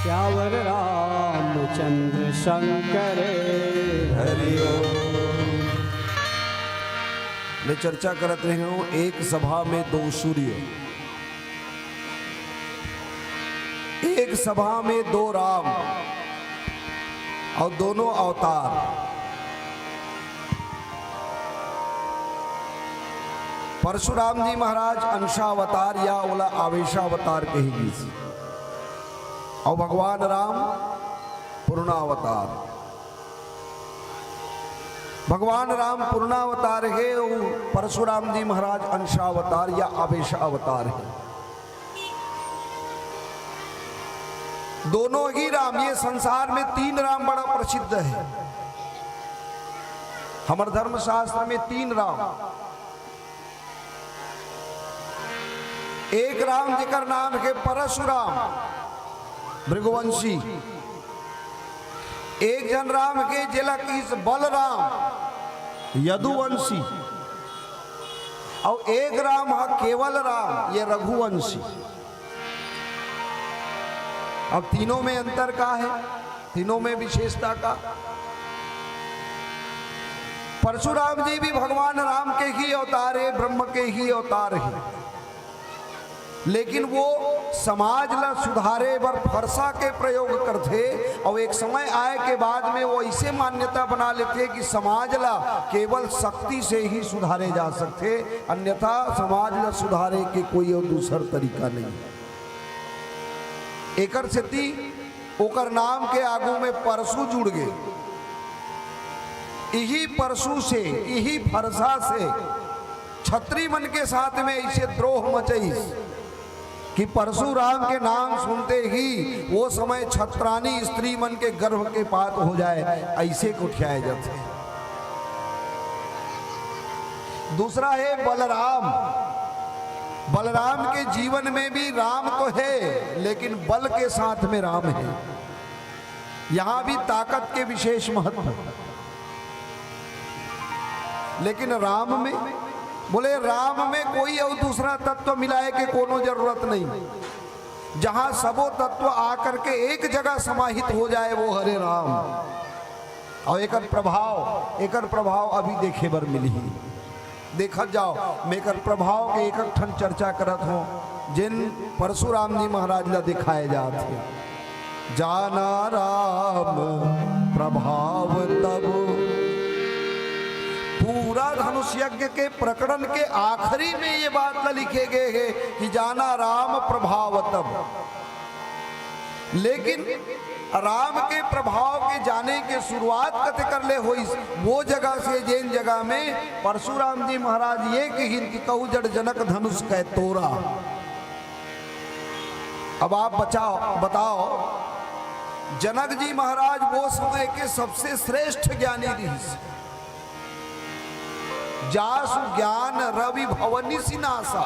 [SPEAKER 2] श्यावर रामचंद्र शंकर हरि ओम।
[SPEAKER 1] मैं चर्चा करत रहे हूं एक सभा में दो सूर्य एक सभा में दो राम और दोनों अवतार परशुराम जी महाराज अंशावतार या ओला आवेशावतार कही गई थी और भगवान राम पूर्णावतार भगवान राम पूर्णावतार है और परशुराम जी महाराज अंशावतार या आवेशावतार है। दोनों ही राम ये संसार में तीन राम बड़ा प्रसिद्ध है। हमारे धर्मशास्त्र में तीन राम एक राम जिकर नाम है परशुराम भृगुवंशी एक जन राम के जिला की बलराम यदुवंशी और एक राम है केवल राम ये रघुवंशी। अब तीनों में अंतर का है तीनों में विशेषता का परशुराम जी भी भगवान राम के ही अवतार है ब्रह्म के ही अवतार है लेकिन वो समाज ला सुधारे बर फरसा के प्रयोग करते और एक समय आए के बाद में वो ऐसे मान्यता बना लेते कि समाज ला केवल शक्ति से ही सुधारे जा सकते, अन्यथा समाज ला सुधारे के कोई और दूसरा तरीका नहीं। एकर सेती ओकर नाम के आगू में परसू जुड़ गए। यही परसू से, यही फरसा से छत्री मन के साथ में ऐसे द्रोह मचई कि परशुराम के नाम सुनते ही वो समय छत्रानी स्त्री मन के गर्भ के पात हो जाए, ऐसे को उठाए जाते। दूसरा है बलराम। बलराम के जीवन में भी राम तो है, लेकिन बल के साथ में राम है। यहां भी ताकत के विशेष महत्व है, लेकिन राम में बोले राम में कोई और दूसरा तत्व मिलाए के कोनो जरूरत नहीं। जहां सबो तत्व आकर के एक जगह समाहित हो जाए वो हरे राम। और एकर प्रभाव अभी देखे बर मिली। देखा जाओ मेकर प्रभाव के एक ठन चर्चा करत हो जिन परशुराम जी महाराज ला दिखाए जाते। जाना राम प्रभाव तब, पूरा धनुष यज्ञ के प्रकरण के आखिरी में ये बात लिखे गए है कि जाना राम प्रभाव तब। लेकिन राम के प्रभाव के जाने के शुरुआत कते कर ले हुई वो जगह से जिन जगह में परशुराम जी महाराज ये कहिन कि कहू जड़ जनक धनुष कै तोरा। अब आप बताओ जनक जी महाराज वो समय के सबसे श्रेष्ठ ज्ञानी ऋषि, जासु ज्ञान रवि भवनी सिनासा,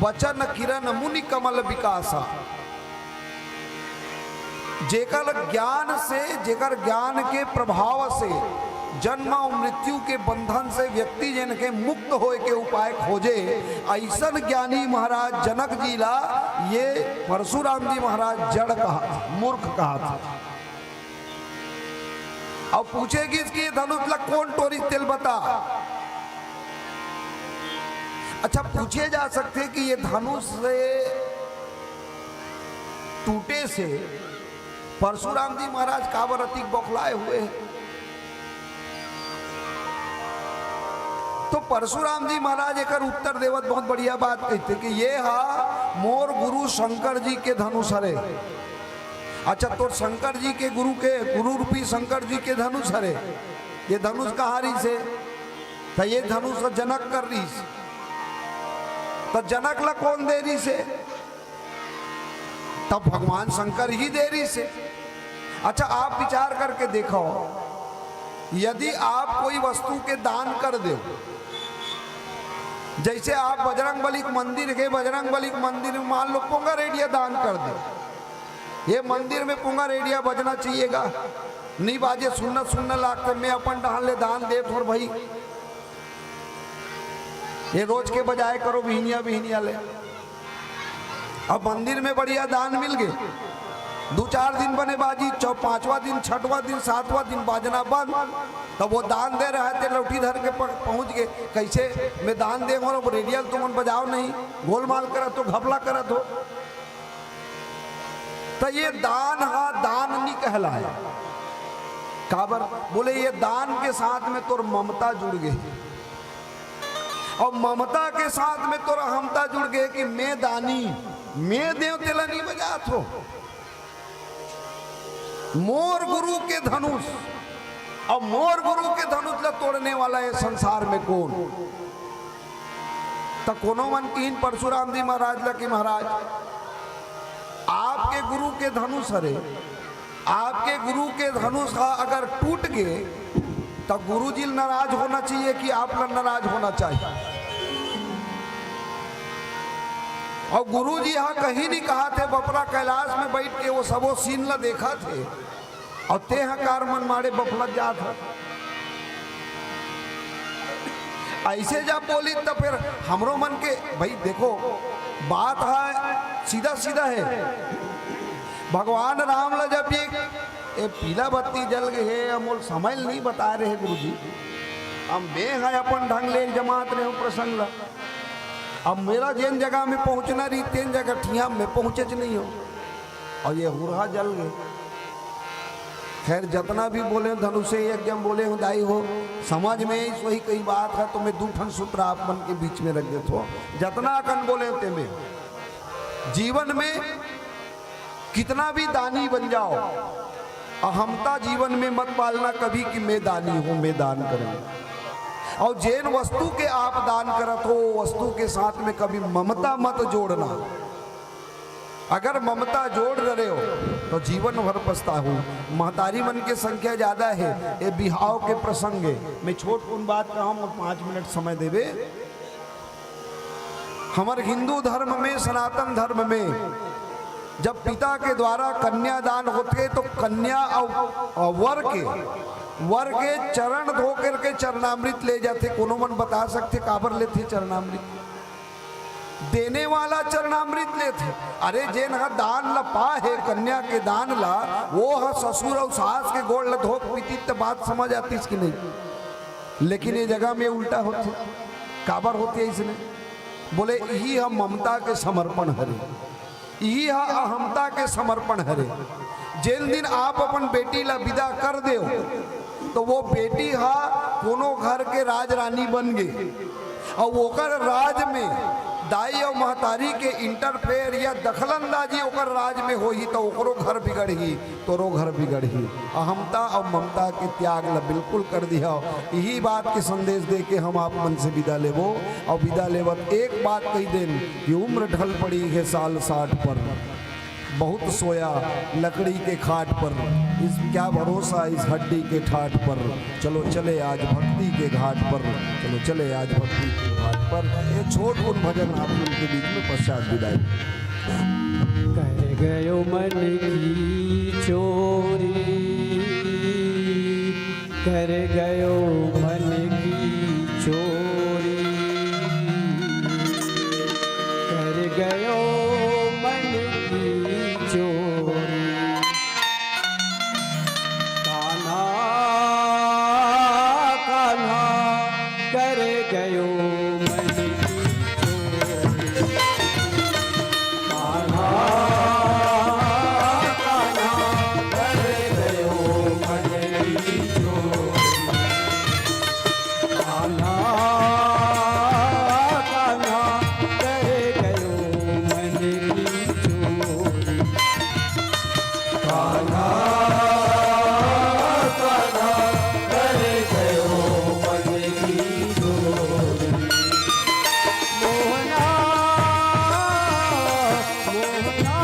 [SPEAKER 1] बचन किरण मुनि कमल विकासा। जेकर ज्ञान से, जेकर ज्ञान के प्रभाव से जन्म और मृत्यु के बंधन से व्यक्ति जन के मुक्त होए के उपाय खोजे, ऐसन ज्ञानी महाराज जनक जी ला ये परशुराम जी महाराज जड़ कहा, मूर्ख कहा था। अब पूछेगी इसकी धनुष ला कौन टोरी तेल बता। अच्छा पूछे जा सकते कि ये धनुष से टूटे से परशुराम जी महाराज काबर अतिक बौखलाए हुए हैं। तो परशुराम जी महाराज एक उत्तर देवत बहुत बढ़िया बात कहते कि ये हा मोर गुरु शंकर जी के धनुष हरे। अच्छा तो शंकर जी के गुरु रूपी शंकर जी के धनुष हरे, ये धनुष कहा रही से तो ये धनुष जनक कर रही से, तो जनक ला कौन दे रही से, तब भगवान शंकर ही दे रही से। अच्छा आप विचार करके देखो, यदि आप कोई वस्तु के दान कर दो, जैसे आप बजरंगबली मंदिर के बजरंगबली मंदिर में मान लो पोंगा रेडिया दान कर दो, ये मंदिर में पोंगा रेडिया बजना चाहिएगा, नहीं बाजे सुनना लागते मैं अपन डाल ले दान दे थोड़ भाई, ये रोज के बजाय करो बिहनिया ले। अब मंदिर में बढ़िया दान मिल गए, 2-4 दिन बने बाजी, 5वां दिन 6वां दिन 7वां दिन बाजना बंद, तब वो दान दे रहे थे लौटी धर के पहुंच गए, कैसे मैं दान दे और रेडियल तुम बजाओ नहीं, गोलमाल करा तो घपला करा तो ये दान दान नहीं कहलाए। काबर बोले ये दान के साथ में तोर ममता जुड़ गई, और ममता के साथ में तोरा हमता जुड़ गए कि मैं दानी, मैं देव तेला नहीं बजात हो। मोर गुरु के धनुष, और मोर गुरु के धनुष ला तोड़ने वाला है संसार में कौन। तो कोनो मन कीन परशुराम जी महाराज ला कि महाराज आपके गुरु के धनुष हरे, आपके गुरु के धनुष अगर टूट गए तो गुरु जी नाराज होना चाहिए कि आप नाराज होना चाहिए। और गुरु जी यहाँ कहीं नहीं कहा थे, बपरा कैलाश में बैठ के वो सबो सीन ला देखा थे, और ते कार मन मारे बफलत जात है। ऐसे जब बोली तो फिर हमरो मन के भाई देखो बात है सीधा है। भगवान राम ला जब ये पीला बत्ती जल गए है, अमोल समझ नहीं बता रहे गुरु जी, हम बे है अपन ढंग ले जमात रहे प्रसंग ला। अब मेरा जिन जगह में पहुंचना रही तीन जगह ठिया में पहुंचे नहीं हो और ये हुरहा जल गए। खैर जितना भी बोले धनुषे यज्ञ बोले हूँ दाई हो, समझ में वही कई बात है तो मैं दूठन सूत्र आप मन के बीच में रख देता हो। जितना कन बोले ते में जीवन में कितना भी दानी बन जाओ, अहमता जीवन में मत पालना कभी कि मैं दानी हूं, मैं दान करूंगा। और जैन वस्तु के आप दान करत हो वस्तु के साथ में कभी ममता मत जोड़ना। अगर ममता जोड़ रहे हो तो जीवन भर पछताओ। महतारी मन की संख्या ज्यादा है, ये बिहाव के प्रसंग है। मैं छोट उन बात कहूँ और 5 मिनट समय देवे। हमारे हिंदू धर्म में सनातन धर्म में जब पिता के द्वारा कन्यादान होते तो कन्या और वर के चरण धो करके चरणामृत ले जाते। कोनो मन बता सकते काबर लेते चरणामृत? देने वाला चरणामृत लेते। अरे जेन हा दान ला पा है कन्या के दान ला, वो हा ससुर और सास के गोड़ ला धोक पीती तो बात समझ आती इसकी नहीं। लेकिन ये जगह में उल्टा होते। काबर होते इसने? बोले यही हम ममता के समर्पण हरे, यही हा अहमता के समर्पण हरे। जिन दिन आप अपन बेटी ला विदा कर दे तो वो बेटी हा कोनो घर के राज रानी बन गई और ओकर राज में दाई और महतारी के इंटरफेयर या दखलंदाजी ओकर राज में होही तो ओकरो घर बिगड़ही, तोरो घर बिगड़ही। अहमता और ममता के त्याग ला बिल्कुल कर दिया। यही बात के संदेश दे के हम आप मन से विदा लेवो। और विदा लेवत एक बात कही देन कि उम्र ढल पड़ी है साल 60 पर, बहुत सोया लकड़ी के खाट पर, इस क्या भरोसा इस हड्डी के ठाट पर। चलो चले आज भक्ति के घाट पर, चलो चले आज भक्ति के घाट पर। ये छोट उन भजन आप उनके बीच में पश्चात विदाई।
[SPEAKER 2] कर गयो मन की चोरी, कर गयो मन की चोरी, कर गयो मन की चोरी। कान्हा कान्हा कर गयो मन की चोरी। कान्हा कान्हा कर गयो मन की चोरी। कान्हा कान्हा कर गयो मन की चोरी। कान्हा कान्हा कर गयो मन की चोरी। मोहना मोहना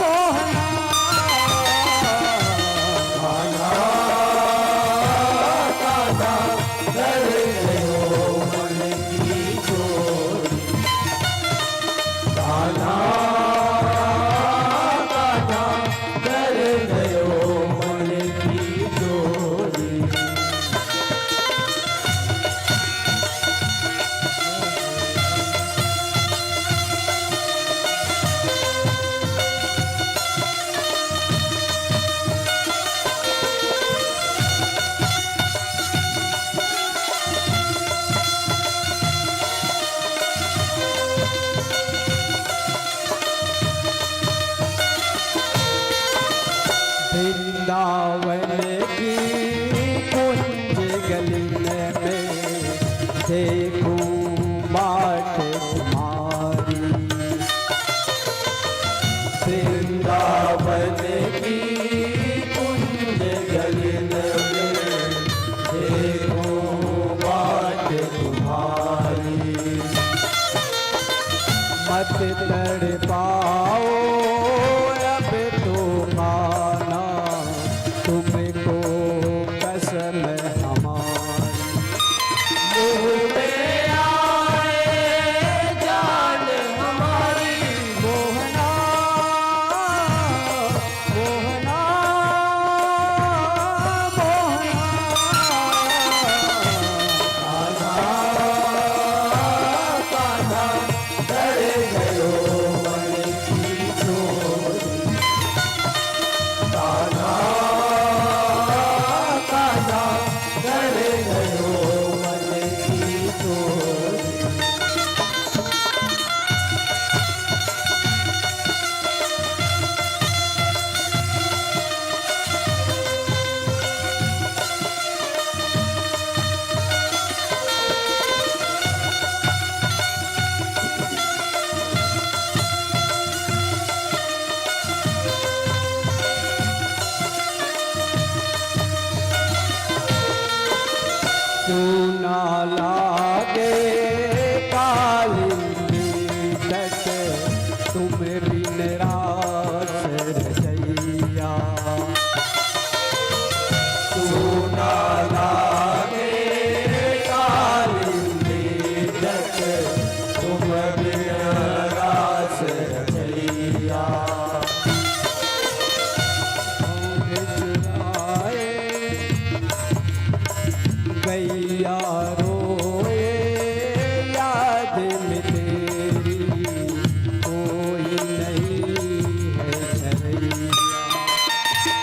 [SPEAKER 2] मोहना कान्हा कान्हा कर गयो मन की चोरी। कान्हा कान्हा कर गयो मन की चोरी। वृंदावन की कुंज गलिन में देखूं बाट तुम्हारी। वृंदावन की कुंज गलिन में देखूं बाट तुम्हारी। मत तड़ पाओ अब तो माना तुमको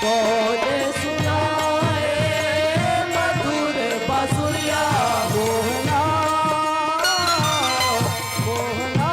[SPEAKER 2] बोले सुनाए मधुर बांसुरिया मोहना मोहना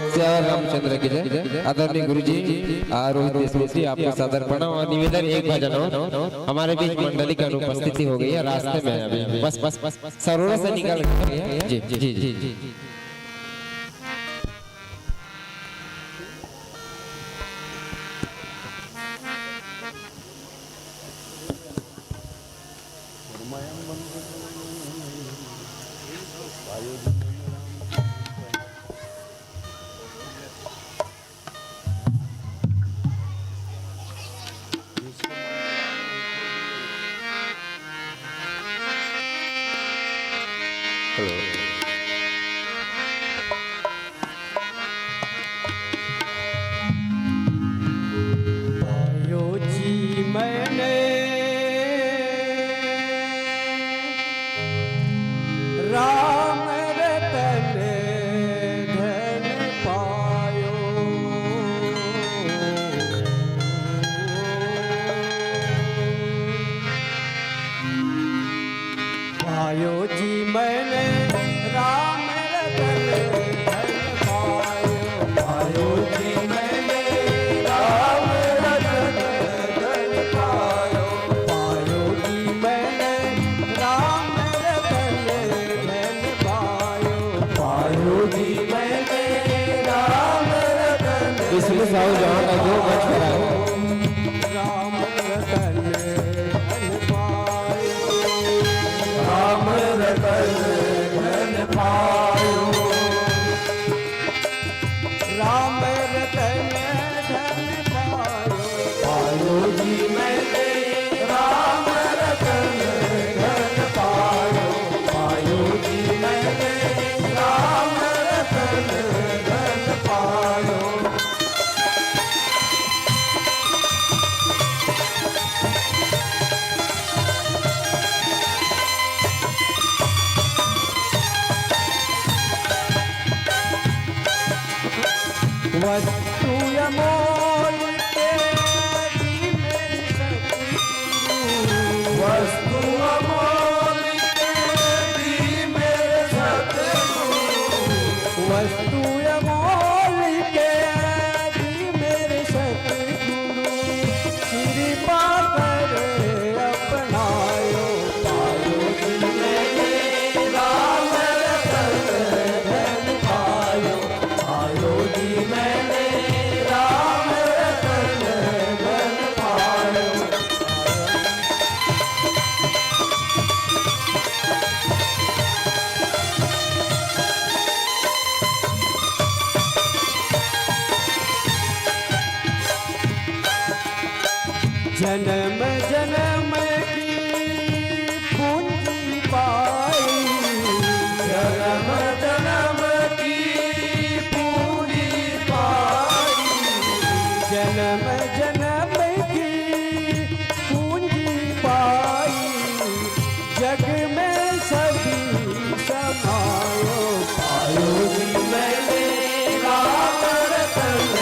[SPEAKER 3] रामचंद्र की जय। आदरणीय गुरुजी रोहित देशमुख जी आपको सादर प्रणाम और निवेदन एक भजन हो हमारे बीच मंडली की अनुपस्थिति हो गई है रास्ते में अभी बस बस बस सरोवर से निकल गए जी जी जी जी
[SPEAKER 2] पायो जी मैंने राम रतन धन पायो पायो जी मैंने राम रतन धन पायो पायो जी मैंने राम रतन धन पायो पायो जी मैंने राम रतन धन पायो पायो जी मैंने राम रतन
[SPEAKER 3] इसलिए साहु जहाँ का जो मंच पर आए
[SPEAKER 2] राम रतन धन पायो राम रतन धन पायो राम रतन धन पायो पायो जी मैंने राम रतन धन पायो पायो जी मैंने राम रतन धन पायो वस्तु अमोल के दी मेरी सतगुरु वस्तु अमोल के दी मेरे सतगुरु वस्तु अमोल के दी मेरे सतगुरु कृपा कर अपनायो पायो जी मैंने राम रतन धन पायो पायो जी मैंने राम रतन धन पायो जन्म जन्म की पूंजी पाई जन्म जन्म की पूंजी पाई जन्म जन्म की पूंजी पाई जग में सभी समायो पायो जी मैंने राम रतन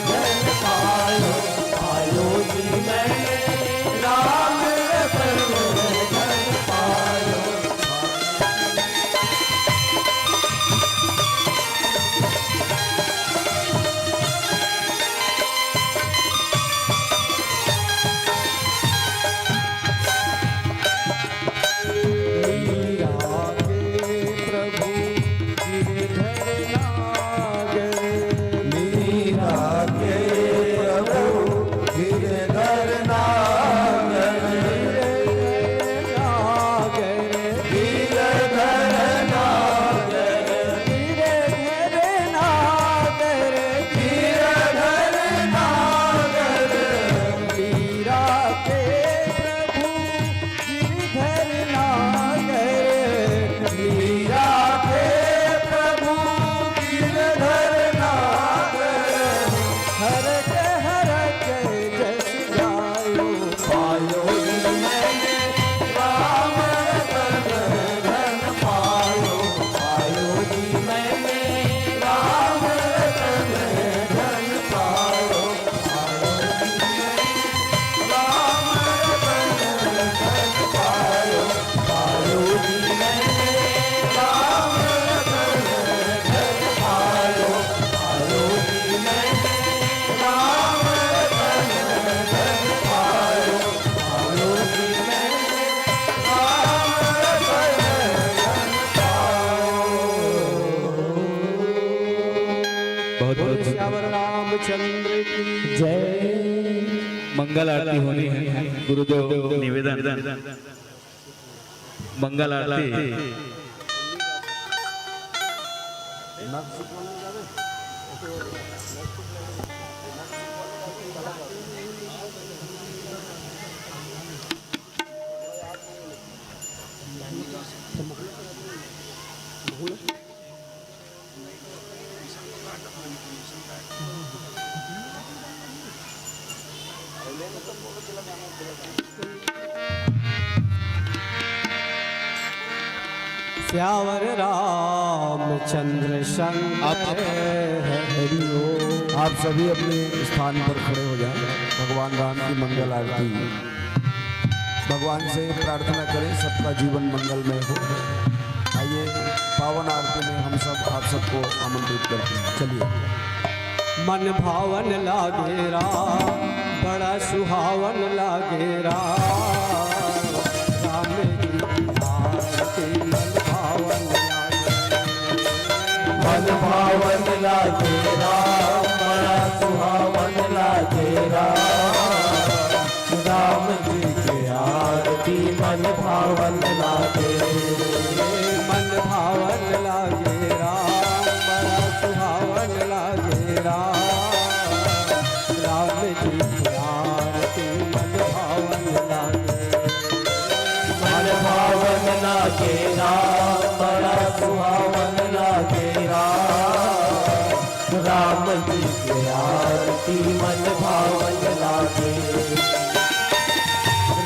[SPEAKER 2] धन पायो पायो जी मैंने राम रतन धन पायो रामचंद्र की जय।
[SPEAKER 4] मंगल आरती होनी है। गुरुदेव निवेदन मंगल आरती।
[SPEAKER 2] श्यावर रामचंद्र शंकर हरिओ।
[SPEAKER 1] आप सभी अपने स्थान पर खड़े हो जाएं। भगवान राम की मंगल आरती। भगवान से प्रार्थना करें सबका जीवन मंगलमय हो। आइए पावन आरती में हम सब आप सबको आमंत्रित करते हैं। चलिए।
[SPEAKER 2] मन भावन लागे राम, बड़ा सुहावन लागे राम। राम जी की आरती मन भावन लागे।
[SPEAKER 5] मन भावन लागे राम, बड़ा सुहावन लागे राम। राम जी के आरती मन भावन लागे।
[SPEAKER 2] मन भावन लागे राम, बड़ा सुहावन लागे राम। राम जी की आरती मन भावन लागे।
[SPEAKER 5] मन भावन लागे राम, बड़ा सुहावन लागे राम। राम जी के आरती मन भावन लागे।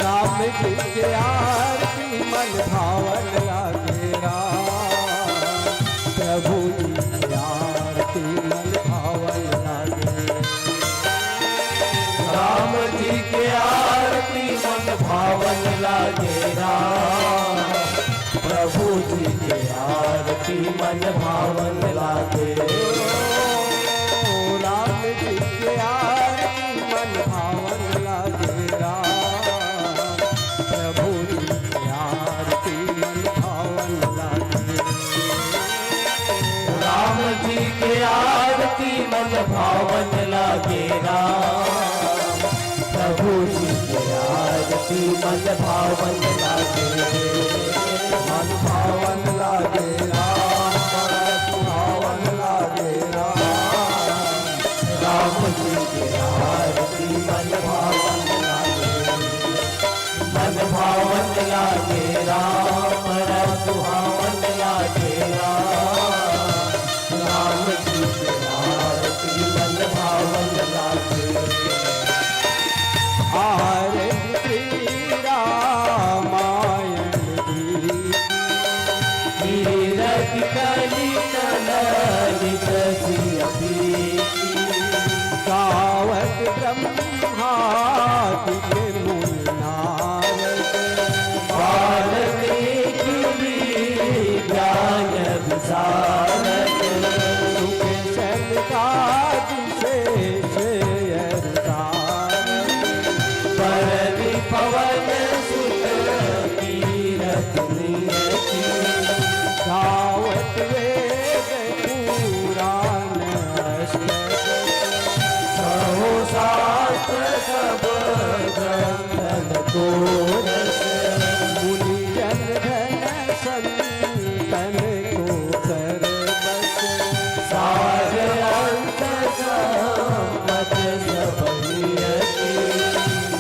[SPEAKER 2] राम जी के आरती मन भावन लागे राम। प्रभु जी की आरती मन भावन लागे।
[SPEAKER 5] राम जी के आरती मन भावन लागे राम। प्रभु जी के आरती मन भावन लागे।
[SPEAKER 2] राम जी के आरती मन भावन लागे राम। प्रभु जी की आरती मन भावन लागे।
[SPEAKER 5] राम जी के आरती मन भावन लागे राम। प्रभु जी के आरती मन भावन लागे।
[SPEAKER 2] मन भावन लागे राम, बड़ा सुहावन लागे राम।
[SPEAKER 5] राम जी के आरती मन भावन लागे। मन भावन लागे राम, बड़ा सुहावन लागे राम। राम जी के आरती मन भावन लागे।
[SPEAKER 2] आरती रामायण की
[SPEAKER 5] नीरज कली ललित सियपी।
[SPEAKER 2] गावत ब्रह्मादि के मुनि नारद।
[SPEAKER 5] वाल्मीकि ज्ञान विशारद।
[SPEAKER 2] सुख सनकादि शेष अवतार।
[SPEAKER 5] परवि पवन सुत कीरत नियति।
[SPEAKER 2] गावत वेद पुराण अष्टदश।
[SPEAKER 5] सहो शास्त्र सब ग्रंथन कोरस।
[SPEAKER 2] मुनि जन धन संतन को कर बस।
[SPEAKER 5] सार अंत सम्मत सब नियति।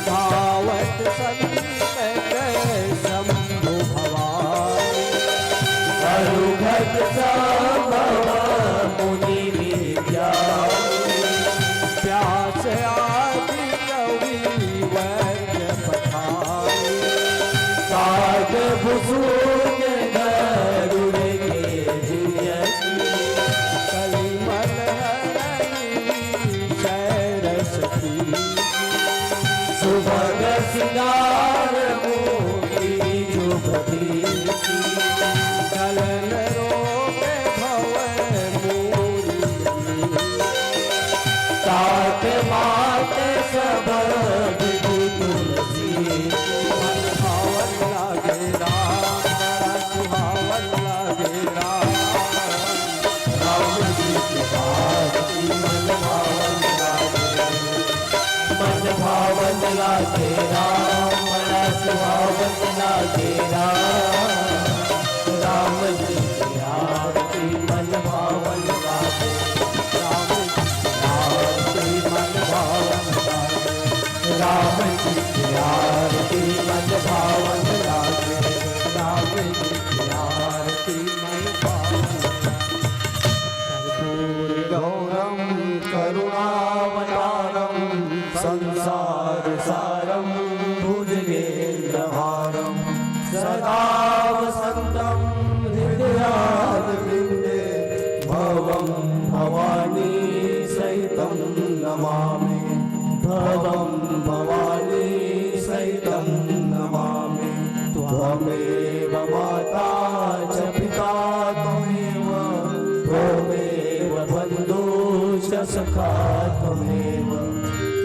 [SPEAKER 2] गावत संतन शंभु भवानी।
[SPEAKER 5] अरुभत संभव मुनि विद्यानी।
[SPEAKER 2] व्यास आदि कवि वर्ग पठाई।
[SPEAKER 5] काग भुसुन गरुड़ के जियति।
[SPEAKER 2] कलिमल हरई शरस की।
[SPEAKER 5] सुभग सिंगार मोती जुभती।
[SPEAKER 2] कलन रोग
[SPEAKER 5] राम बड़ा सुहावन लागे राम जी की आरती मन भावन लागे राम जी की आरती मन भावन लागे राम जी की आरती मन भावन लागे राम जी की आरती मन भावन कर्पूर गौरम करुणावतारम संसार सारम भुजगेन्द्रहारम सदा वसंतम हृदयारविंदे भवं भवानी सहितं नमामि भवं भवानी सहितं नमामि त्वमेव माता च पिता त्वमेव त्वमेव बन्धु च सखा त्वमेव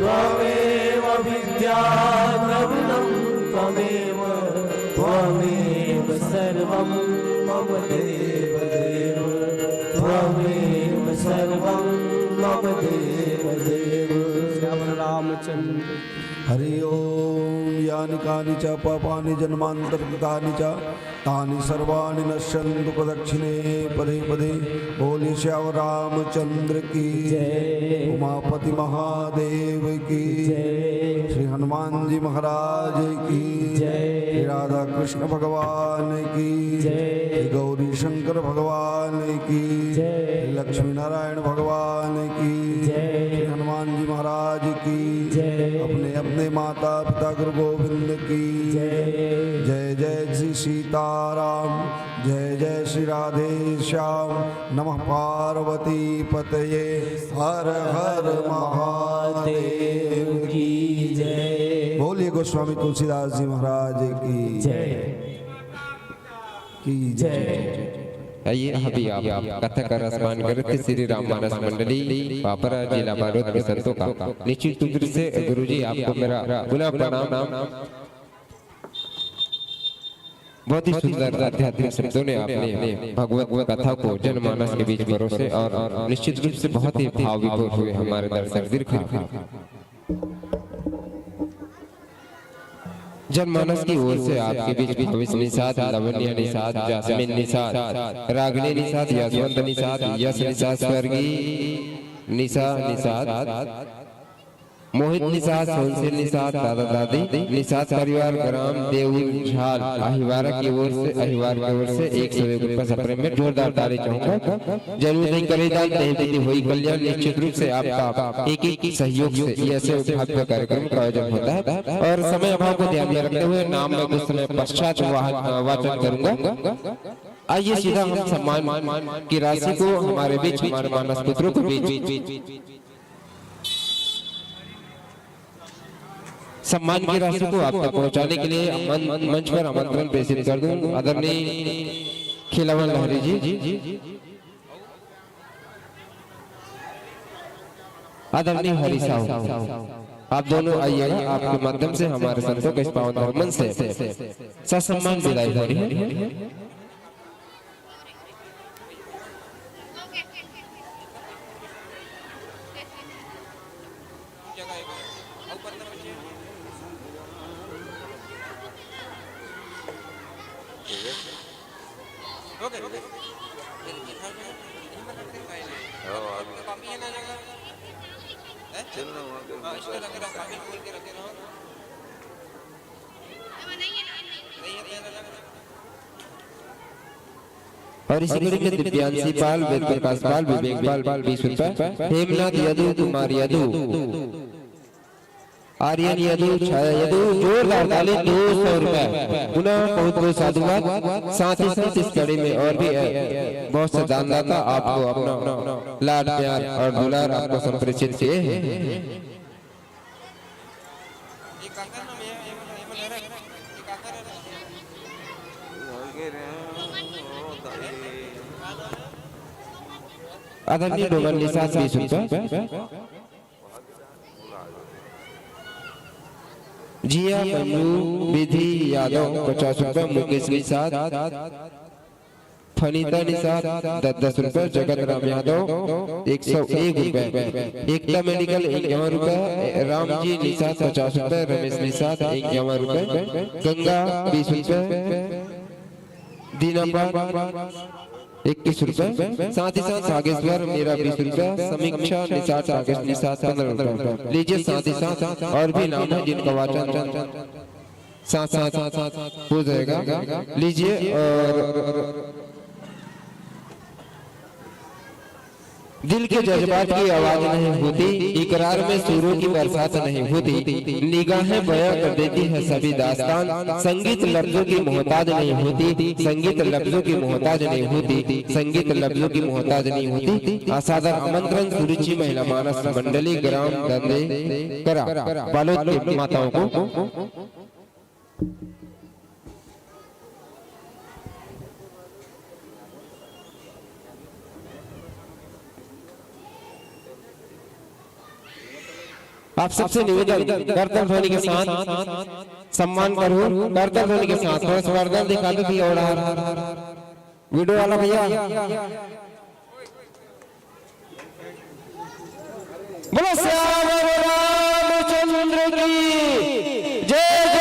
[SPEAKER 5] त्वमेव विद्या द्रविणं त्वमेव त्वमेव सर्वं मम देव देव त्वमेव सर्वं मम देव देव
[SPEAKER 2] श्याम रामचंद्र
[SPEAKER 1] हरि ओम यानि कानि च पापानि जन्मान्तरकृतानि च तानि सर्वाणि नश्यन्तु प्रदक्षिणे पदे पदे। बोले श्याम रामचंद्र की उमापति महादेव की श्री हनुमान जी महाराज की श्री राधा कृष्ण भगवान की श्री गौरी शंकर भगवान की लक्ष्मी नारायण भगवान की श्री हनुमान जी महाराज की अपने अपने माता पिता गुरु गोविंद की जय जय श्री सीताराम जय जय श्री राधे श्याम नमः पार्वती पतये हर हर महादेव
[SPEAKER 5] की जय
[SPEAKER 1] बोलिए गोस्वामी तुलसीदास जी महाराज की जय।
[SPEAKER 3] आइए अभी आप कथा का रसमान करते श्री राम मानस मंडली पापरा जिला बारोद के संतों का निश्चित रूप से गुरुजी आपको मेरा पुनः प्रणाम। बहुत ही सुंदर आध्यात्मिक शब्दों ने आपने भगवत कथा को जनमानस के बीच परोसे और निश्चित रूप से बहुत ही भाव विभोर हुए हमारे दर्शक दीर्घ जनमानस की ओर से आपके बीच भविष्य निषाद लवण्य निषाद जासमीन निषाद रागनी निषाद यशवंत निषाद यश निषाद स्वर्गीय निशा निषाद मोहित निषाद सोनसिर निषाद दादा दादी निषाद परिवार ग्राम देऊझाल अहिवार की ओर से 101 रुपये सप्रेम में जोरदार ताली चाहूंगा। जरूर नहीं करेगा नहीं हुई कल्याण निश्चित रूप से आपका एक एक सहयोग से ऐसे भव्य कार्यक्रम का आयोजन होता है और समय अभाव को ध्यान में रखते हुए नाम में कुछ समय पश्चात वाचन करूंगा। आइए सीधा हम सम्मान की राशि को हमारे बीच हमारे मानस पुत्रों के बीच सम्मान की राशि को आप तक पहुंचाने के लिए मंच पर आमंत्रण प्रेषित कर दूं। आदरणीय खिलावन लहरी जी, आदरणीय हरि साहब, आप दोनों आइएगा। आपके माध्यम से हमारे संतों के इस पावन धर्मन से ससम्मान विदाई हो रही है। और इसी तरीके दिव्यांशी पाल, वेद प्रकाश पाल, विवेक पाल 20 रुपए, हेमनाथ यदु, कुमार यदु, आर्यन यदु, छाया यदु, जोरदार ताली 200 रुपए। पुनः बहुत बहुत साधुवाद। साथ ही साथ इस कड़ी में और भी बहुत से दानदाता आपको अपना लाड प्यार और दुलार आपको संप्रेषित किए हैं। आदरणीय डोमन निषाद 20 रुपए, जिया मनु विधि यादव 50 रुपए, मुकेश निषाद फनीता निषाद 10 रुपए, जगत राम यादव 101 रुपए, एकता मेडिकल 51 रुपए, राम जी निषाद 50 रुपए, रमेश निषाद 51 रुपए, गंगा 20 रुपए, दीनाबाद 21 रुपए, साथ ही साथ सागेश्वर मेरा 20 रुपए, समीक्षा निषाद सागेश निषाद 15 रुपए। लीजिए साथ ही साथ और भी नाम है जिनका वाचन साथ साथ हो जाएगा। लीजिए और दिल के जज्बात की आवाज नहीं होती, इकरार में सुरों की बरसात नहीं होती, निगाहें बयां कर देती है सभी दास्तान, संगीत लफ्जों की मोहताज नहीं होती, संगीत लफ्जों की मोहताज नहीं होती, संगीत लफ्जों की मोहताज नहीं होती। असादर आमंत्रण सुरुचि महिला मानस मंडली ग्राम दंदे करा बालोद की माताओं को। आप सबसे निवेदन करतल ध्वनि के साथ सम्मान करो, करतल ध्वनि के साथ थोड़ा सा वरदान दिखा दो भैया, और वीडियो वाला भैया बोलो श्याम रामचंद्र की जय।